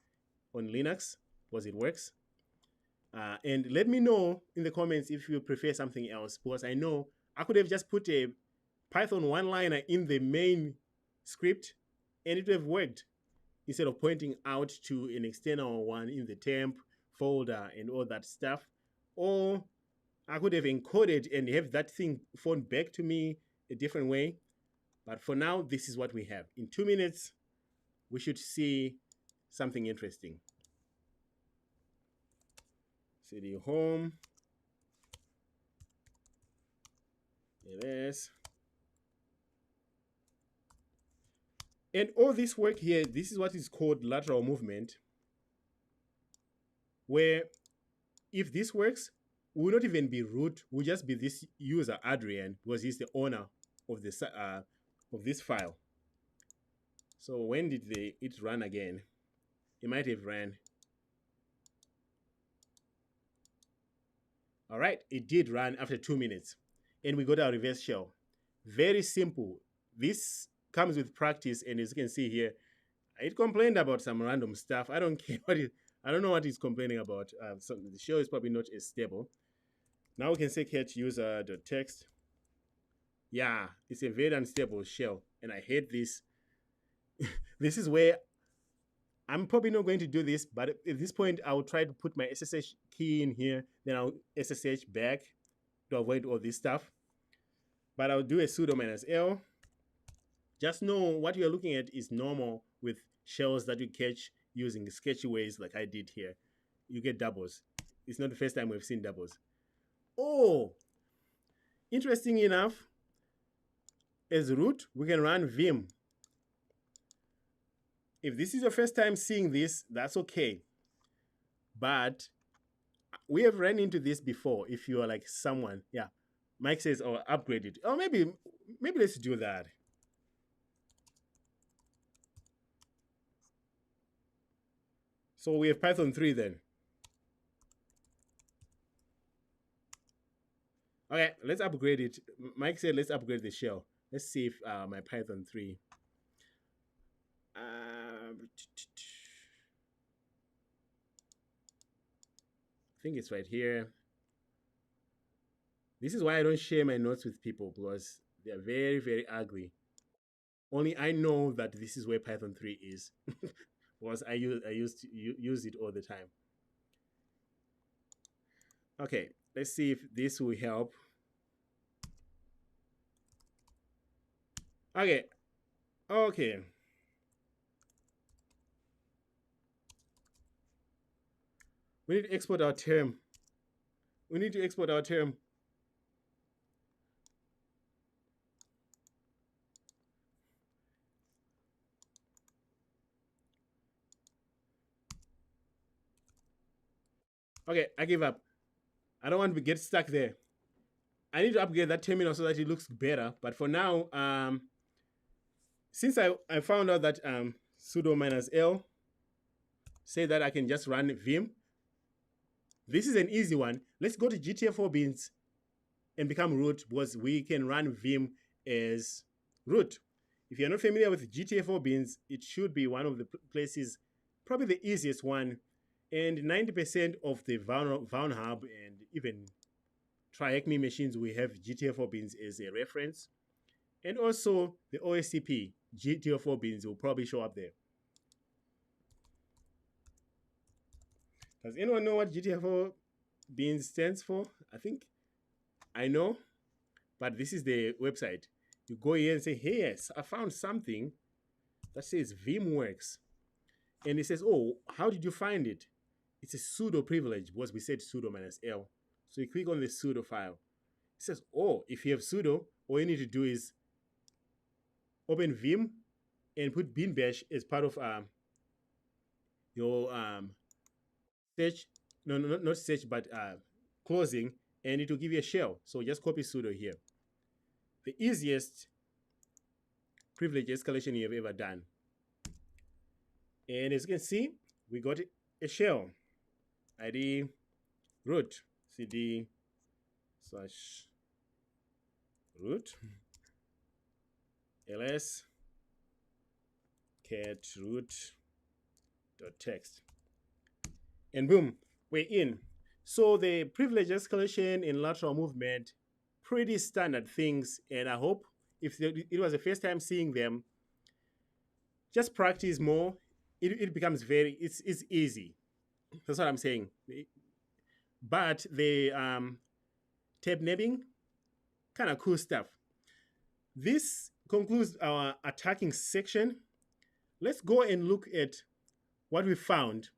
on Linux because it works. And let me know in the comments if you prefer something else, because I know I could have just put a Python one-liner in the main script and it would have worked instead of pointing out to an external one in the temp folder and all that stuff. Or I could have encoded and have that thing phone back to me a different way. But for now, this is what we have. In 2 minutes, we should see something interesting. Cd home. It is. And all this work here, this is what is called lateral movement, where if this works, we will not even be root, we'll just be this user Adrian, because he's the owner of this file. So when did it run again? It might have ran. All right, it did run after 2 minutes. And we got our reverse shell. Very simple. This comes with practice, and as you can see here, it complained about some random stuff. I don't care I don't know what it's complaining about. So the shell is probably not as stable. Now we can say catch user.text. Yeah, it's a very unstable shell, and I hate this. This is where I'm probably not going to do this, but at this point, I'll try to put my SSH key in here, then I'll SSH back to avoid all this stuff. But I'll do a sudo -l. Just know what you're looking at is normal with shells that you catch using sketchy ways like I did here. You get doubles. It's not the first time we've seen doubles. Oh, interesting enough, as root, we can run vim. If this is your first time seeing this, that's okay. But we have run into this before. If you are like someone, yeah. Mike says, oh, upgrade it. Oh, maybe let's do that. So we have Python 3 then. Okay, let's upgrade it. Mike said let's upgrade the shell. Let's see if my Python 3. I think it's right here. This is why I don't share my notes with people, because they are very, very ugly. Only I know that this is where Python 3 is, because I used to use it all the time. Okay, let's see if this will help. Okay, okay. We need to export our term. We need to export our term. Okay, I give up. I don't want to get stuck there. I need to upgrade that terminal so that it looks better. But for now, since I found out that sudo -l say that I can just run vim, this is an easy one. Let's go to GTF4 beans and become root, because we can run vim as root. If you're not familiar with GTF4 beans, it should be one of the places, probably the easiest one. And 90% of the vulnhub and even TryHackMe machines, we have GTF4 beans as a reference. And also the OSCP GTF4 beans will probably show up there. Does anyone know what GTF4 beans stands for? I think I know, but this is the website. You go here and say, hey, yes, I found something that says VimWorks. And it says, oh, how did you find it? It's a sudo privilege, because we said sudo -l. So you click on the sudo file. It says, oh, if you have sudo, all you need to do is open vim and put bin bash as part of your search. No, not search, but closing, and it will give you a shell. So just copy sudo here. The easiest privilege escalation you have ever done. And as you can see, we got a shell. ID root cd /root ls cat root.txt, and boom, we're in. So the privilege escalation in lateral movement, pretty standard things, and I hope if it was the first time seeing them, just practice more. It becomes it's easy. That's what I'm saying. But the tab nabbing, kind of cool stuff. This concludes our attacking section. Let's go and look at what we found.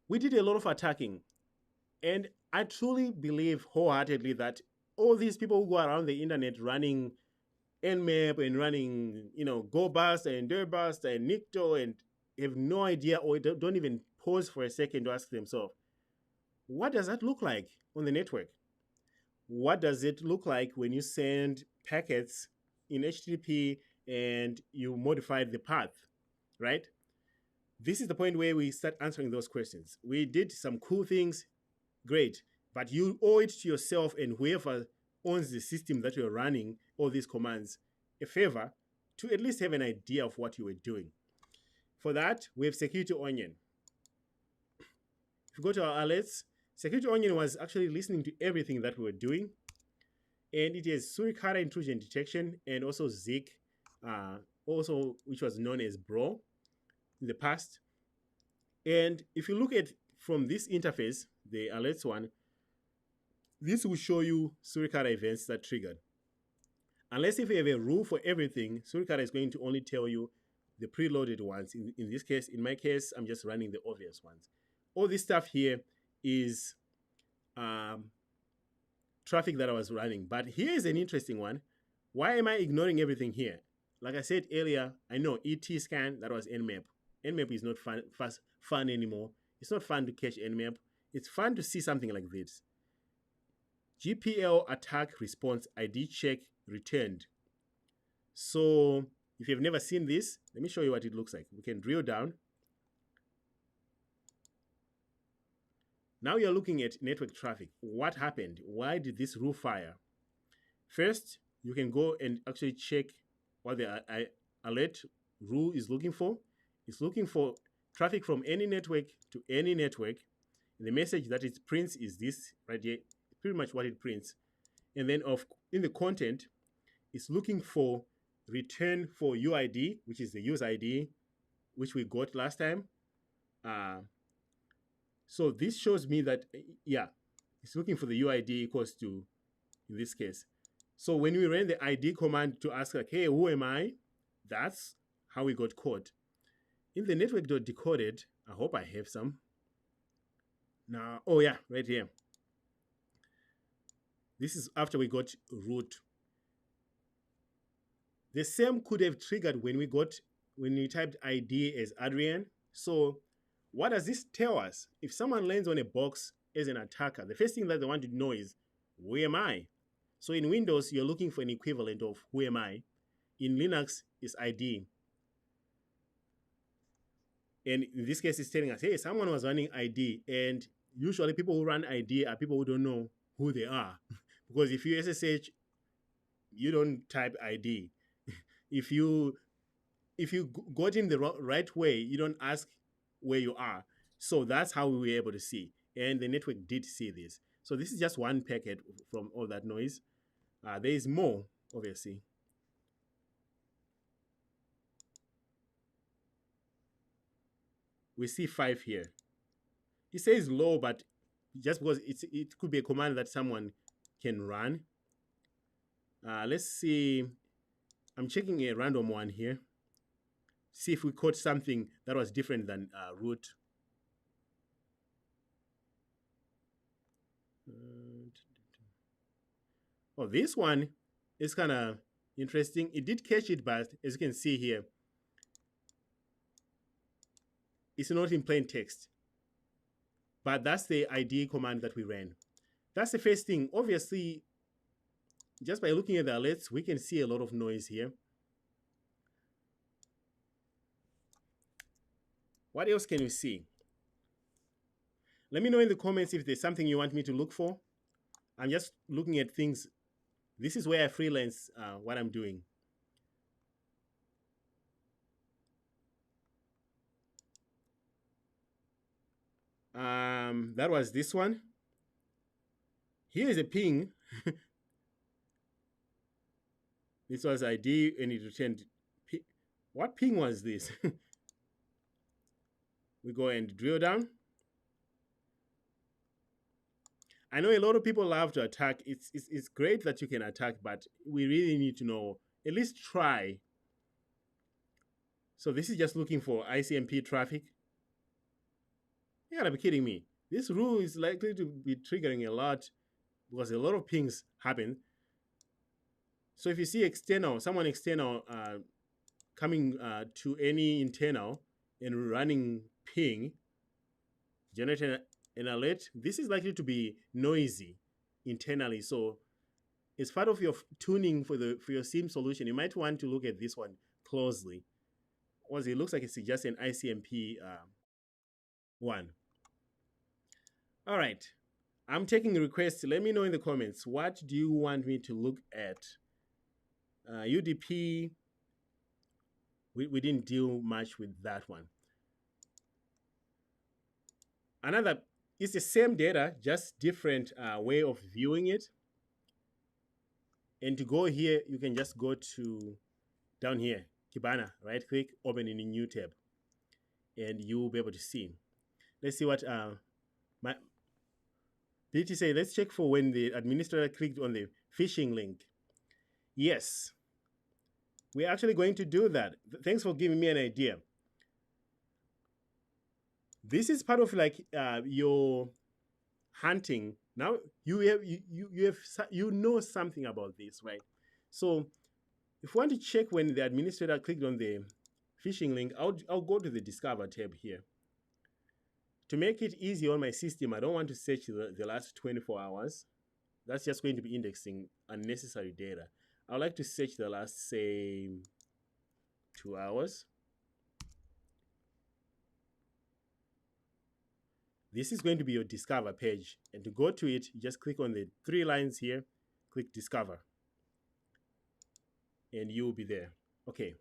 We did a lot of attacking, and I truly believe wholeheartedly that all these people who go around the internet running Nmap and running, GoBust and Dirtbust and Nikto and have no idea, or don't even pause for a second to ask themselves, what does that look like on the network? What does it look like when you send packets in HTTP and you modified the path, right? This is the point where we start answering those questions. We did some cool things, great, but you owe it to yourself and whoever owns the system that you're running all these commands a favor to at least have an idea of what you were doing. For that, we have Security Onion. If you go to our alerts, Security Onion was actually listening to everything that we were doing, and it has Suricata intrusion detection and also Zik, also which was known as Bro in the past. And if you look at from this interface, the alerts one, this will show you Suricata events that triggered. Unless if you have a rule for everything, Suricata is going to only tell you the preloaded ones. In this case, in my case, I'm just running the obvious ones. All this stuff here is traffic that I was running. But here is an interesting one. Why am I ignoring everything here? Like I said earlier, I know ET scan, that was Nmap. Nmap is not fun anymore. It's not fun to catch Nmap. It's fun to see something like this. GPL attack response ID check returned. So if you've never seen this, let me show you what it looks like. We can drill down. Now you're looking at network traffic. What happened? Why did this rule fire? First, you can go and actually check what the alert rule is looking for. It's looking for traffic from any network to any network. And the message that it prints is this right here. Pretty much what it prints. And then in the content, it's looking for return for UID, which is the use ID, which we got last time. So this shows me that, yeah, it's looking for the UID equals to, in this case. So when we ran the ID command to ask like, hey, who am I? That's how we got caught. In the network.decoded, I hope I have some. Now, oh yeah, right here. This is after we got root. The same could have triggered when we typed ID as Adrian. So what does this tell us? If someone lands on a box as an attacker, the first thing that they want to know is, who am I? So in Windows, you're looking for an equivalent of who am I. In Linux, it's ID. And in this case, it's telling us, hey, someone was running ID. And usually people who run ID are people who don't know who they are. Because if you SSH, you don't type ID. If you got in the right way, you don't ask where you are. So that's how we were able to see. And the network did see this. So this is just one packet from all that noise. There is more, obviously. We see 5 here. It says low, but just because it could be a command that someone can run. Let's see. I'm checking a random one here. See if we caught something that was different than root. Oh, this one is kind of interesting. It did catch it, but as you can see here, it's not in plain text. But that's the ID command that we ran. That's the first thing. Obviously, just by looking at the alerts, we can see a lot of noise here. What else can we see? Let me know in the comments if there's something you want me to look for. I'm just looking at things. This is where I freelance what I'm doing. That was this one. Here is a ping. This was ID and it returned. What ping was this? We go and drill down. I know a lot of people love to attack. It's great that you can attack, but we really need to know, at least try. So this is just looking for ICMP traffic. You gotta be kidding me. This rule is likely to be triggering a lot because a lot of pings happen. So if you see someone external coming to any internal and running ping, generating an alert, this is likely to be noisy internally. So it's part of your tuning for your SIEM solution. You might want to look at this one closely. Because it looks like it's just an ICMP one. All right. I'm taking requests. Let me know in the comments. What do you want me to look at? UDP, we didn't deal much with that one. It's the same data, just different way of viewing it. And to go here, you can just go to down here, Kibana, right click, open in a new tab. And you will be able to see. Let's see what my DT say. Let's check for when the administrator clicked on the phishing link. Yes, we're actually going to do that. Thanks for giving me an idea. This is part of like your hunting. Now you know something about this, right? So if you want to check when the administrator clicked on the phishing link, I'll go to the Discover tab here. To make it easy on my system, I don't want to search the last 24 hours. That's just going to be indexing unnecessary data. I would like to search the last, say, 2 hours. This is going to be your Discover page. And to go to it, you just click on the 3 lines here, click Discover. and you will be there. Okay.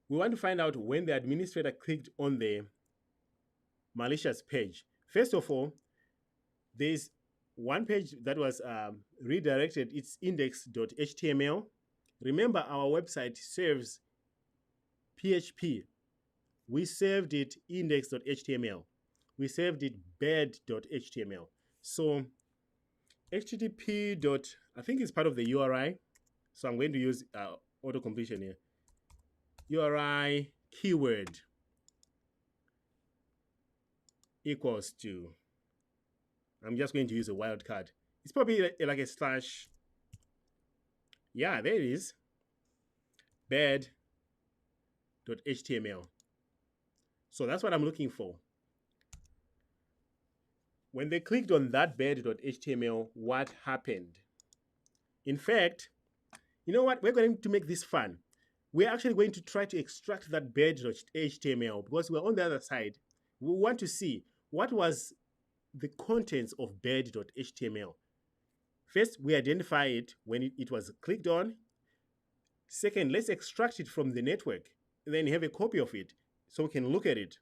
We want to find out when the administrator clicked on the malicious page. First of all, there's one page that was redirected. It's index.html. Remember, our website serves PHP. We saved it index.html. We saved it bed.html. So http. I think it's part of the URI. So I'm going to use auto completion here. URI keyword equals to, I'm just going to use a wildcard. It's probably like a slash. Yeah, there it is. Bed.html. So that's what I'm looking for. When they clicked on that bed.html, what happened? In fact, you know what? We're going to make this fun. We're actually going to try to extract that bed.html because we're on the other side. We want to see what was the contents of bed.html. First, we identify it when it was clicked on. Second, let's extract it from the network. And then have a copy of it so we can look at it.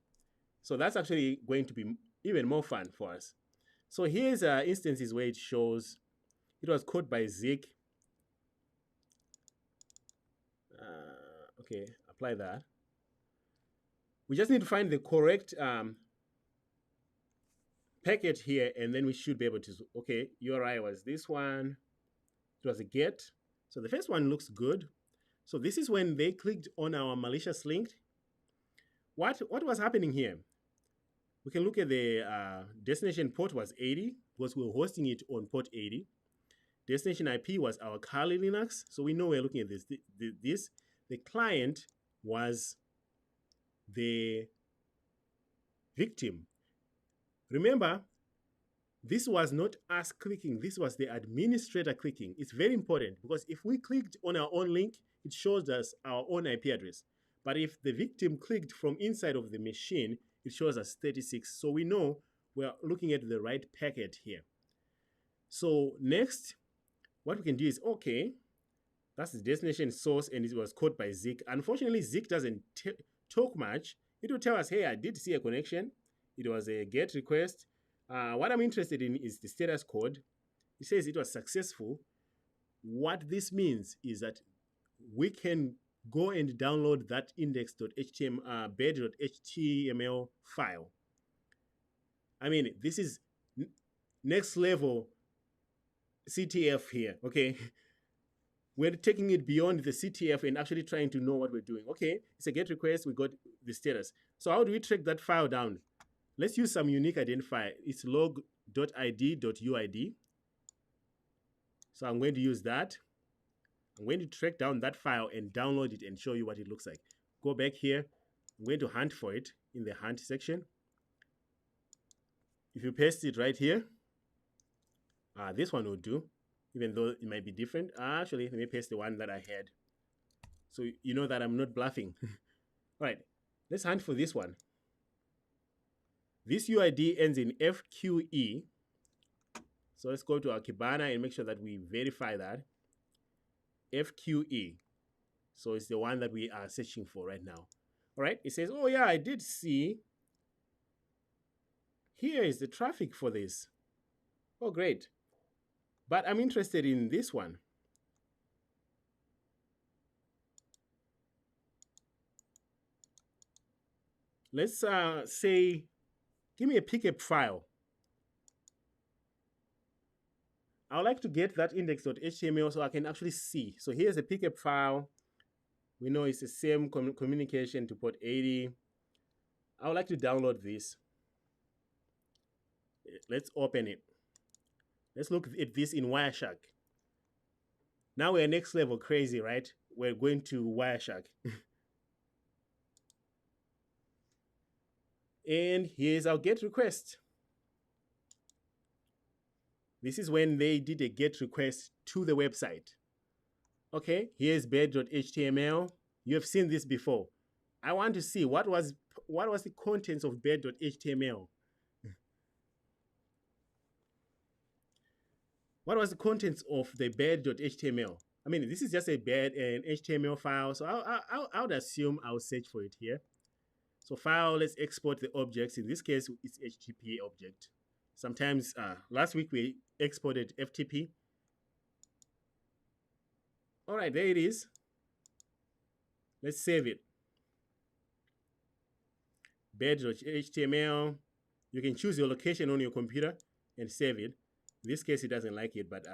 So that's actually going to be even more fun for us. So here's instances where it shows it was coded by Zik. Okay, apply that. We just need to find the correct packet here, and then we should be able to, okay, URI was this one. It was a get. So the first one looks good. So this is when they clicked on our malicious link. What was happening here? We can look at the destination port was 80 because we were hosting it on port 80. Destination IP was our Kali Linux. So we know we're looking at this. The client was the victim. Remember, this was not us clicking. This was the administrator clicking. It's very important because if we clicked on our own link, it shows us our own IP address. But if the victim clicked from inside of the machine, it shows us 36. So we know we're looking at the right packet here. So next, what we can do is, okay, that's the destination source and it was coded by Zik. Unfortunately, Zik doesn't talk much. It will tell us, hey, I did see a connection. It was a GET request. What I'm interested in is the status code. It says it was successful. What this means is that we can go and download that index.html, bed.html file. I mean, this is next level CTF here, okay? We're taking it beyond the CTF and actually trying to know what we're doing. Okay, it's a GET request, we got the status. So how do we track that file down? Let's use some unique identifier. It's log.id.uid. So I'm going to use that. I'm going to track down that file and download it and show you what it looks like. Go back here. I'm going to hunt for it in the hunt section. If you paste it right here, this one will do, even though it might be different. Actually, let me paste the one that I had. So you know that I'm not bluffing. All right, let's hunt for this one. This UID ends in FQE. So let's go to our Kibana and make sure that we verify that. FQE. So it's the one that we are searching for right now. All right, it says, oh yeah, I did see. Here is the traffic for this. Oh, great. But I'm interested in this one. Let's say, give me a pickup file. I would like to get that index.html so I can actually see. So here's a pickup file. We know it's the same communication to port 80. I would like to download this. Let's open it. Let's look at this in Wireshark. Now we're next level crazy, right? We're going to Wireshark. And here's our GET request. This is when they did a GET request to the website. Okay, here's bed.html. You have seen this before. I want to see what was the contents of bed.html. what was the contents of the bed.html? I mean, this is just a bed and HTML file, so I would assume I'll search for it here. So file, let's export the objects. In this case, it's HTTP object. Sometimes, last week we exported FTP. All right, there it is. Let's save it. Bed.html. You can choose your location on your computer and save it. In this case, it doesn't like it, but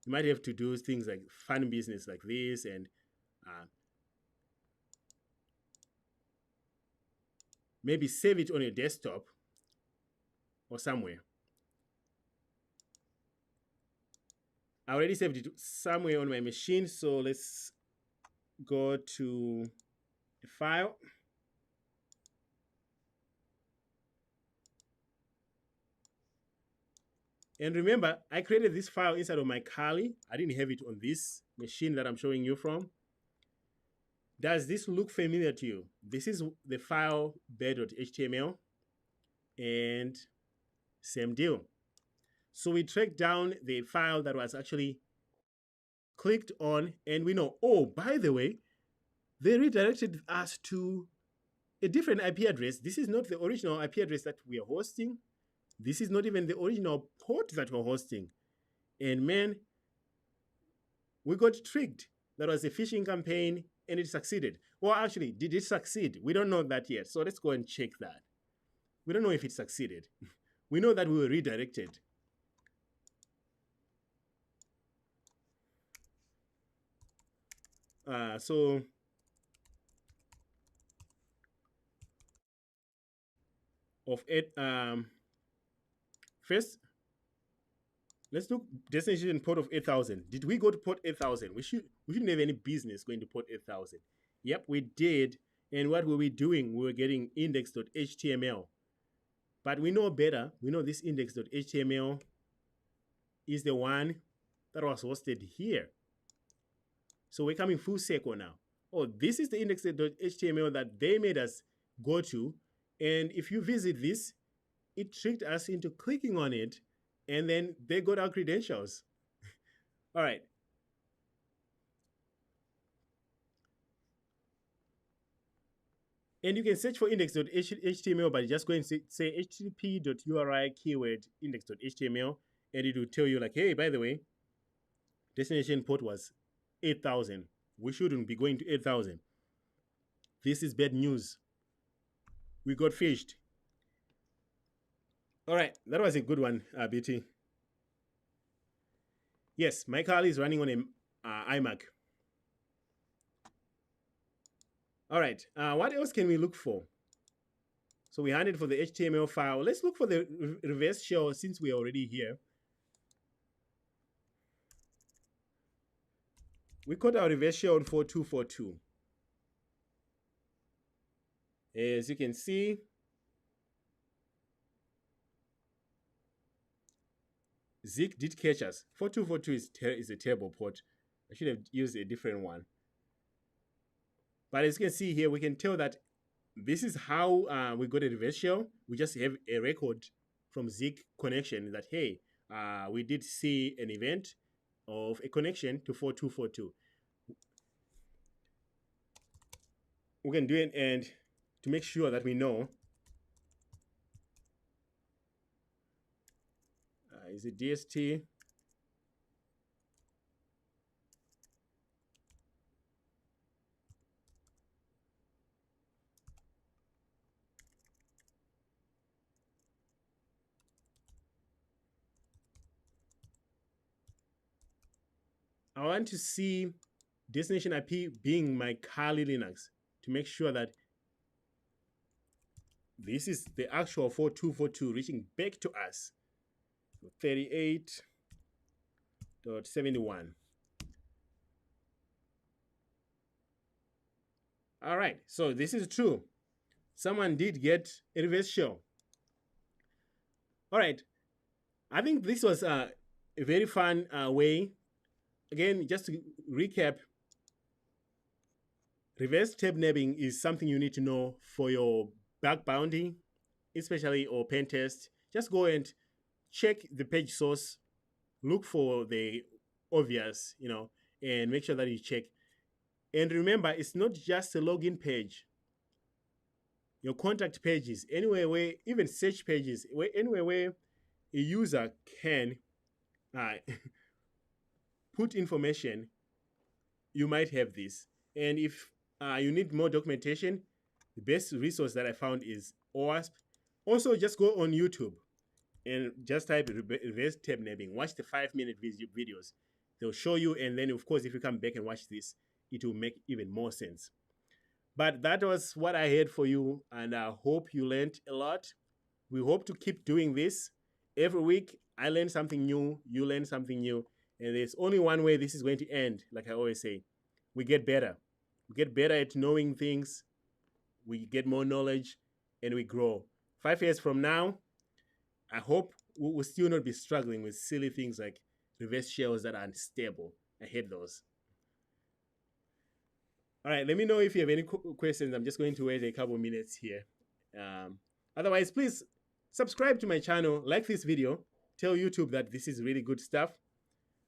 you might have to do things like fun business like this, and maybe save it on your desktop or somewhere. I already saved it somewhere on my machine, so let's go to a file. And remember, I created this file inside of my Kali. I didn't have it on this machine that I'm showing you from. Does this look familiar to you? This is the file bed.html, and same deal. So we tracked down the file that was actually clicked on, and we know, oh, by the way, they redirected us to a different IP address. This is not the original IP address that we are hosting. This is not even the original port that we're hosting. And man, we got tricked. That was a phishing campaign, and it succeeded. Well, actually, did it succeed? We don't know that yet. So let's go and check that. We don't know if it succeeded. We know that we were redirected. So of it, first, let's look destination port of 8,000. Did we go to port 8,000? We shouldn't have any business going to port 8,000. Yep, we did. And what were we doing? We were getting index.html. But we know better. We know this index.html is the one that was hosted here. So we're coming full circle now. Oh, this is the index.html that they made us go to. And if you visit this, it tricked us into clicking on it, and then they got our credentials. All right. And you can search for index.html by just going to say http://URI keyword index.html, and it will tell you like, hey, by the way, destination port was 8,000. We shouldn't be going to 8,000. This is bad news. We got fished. All right, that was a good one, BT. Yes, my Kali is running on an iMac. All right, what else can we look for? So we hunted for the HTML file. Let's look for the reverse shell since we're already here. We caught our reverse shell on 4242. As you can see, Zik did catch us. 4242 is a terrible port. I should have used a different one. But as you can see here, we can tell that this is how we got a reverse shell. We just have a record from Zik connection that, hey, we did see an event of a connection to 4242. We can do it, and to make sure that we know, is it DST? I want to see destination IP being my Kali Linux to make sure that this is the actual 4242 reaching back to us. 38.71. All right, so this is true. Someone did get a reverse shell. All right, I think this was a very fun way. Again, just to recap, reverse tab nabbing is something you need to know for your bug bounty, especially or pen test. Just go and check the page source, look for the obvious, and make sure that you check. And remember, it's not just a login page. Your contact pages, anywhere where, even search pages, anywhere where a user can uh, put information, you might have this. And if you need more documentation, the best resource that I found is OWASP. Also, just go on YouTube and just type reverse tab nabbing. Watch the 5-minute videos. They'll show you, and then of course, if you come back and watch this, it will make even more sense. But that was what I had for you, and I hope you learned a lot. We hope to keep doing this every week. I learn something new, you learn something new, and there's only one way this is going to end. Like I always say, we get better. We get better at knowing things. We get more knowledge, and we grow. 5 years from now, I hope we will still not be struggling with silly things like reverse shells that are unstable. I hate those. All right, let me know if you have any questions. I'm just going to wait a couple minutes here. Otherwise, please subscribe to my channel, like this video, tell YouTube that this is really good stuff.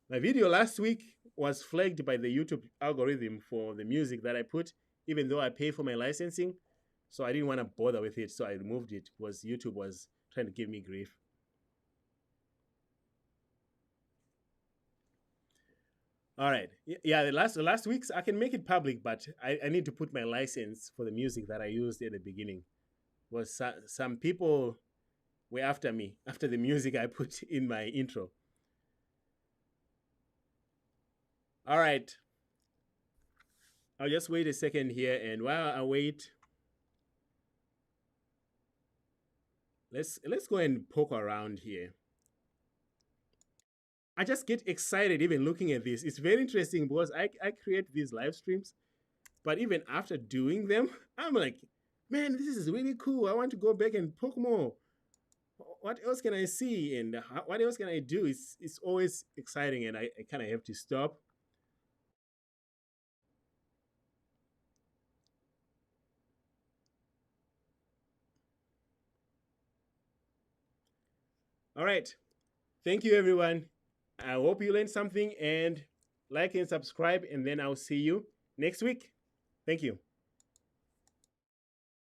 My video last week was flagged by the YouTube algorithm for the music that I put, even though I pay for my licensing. So I didn't want to bother with it, so I removed it because YouTube was trying to give me grief. All right. Yeah, the last weeks, I can make it public, but I need to put my license for the music that I used at the beginning. Was some people were after me, after the music I put in my intro. All right. I'll just wait a second here, and while I wait, let's go and poke around here. I just get excited even looking at this. It's very interesting because I create these live streams, but even after doing them, I'm like, man, this is really cool. I want to go back and poke more. What else can I see, and what else can I do? It's always exciting, and I kind of have to stop. All right. Thank you, everyone. I hope you learned something, and like and subscribe, and then I'll see you next week. Thank you.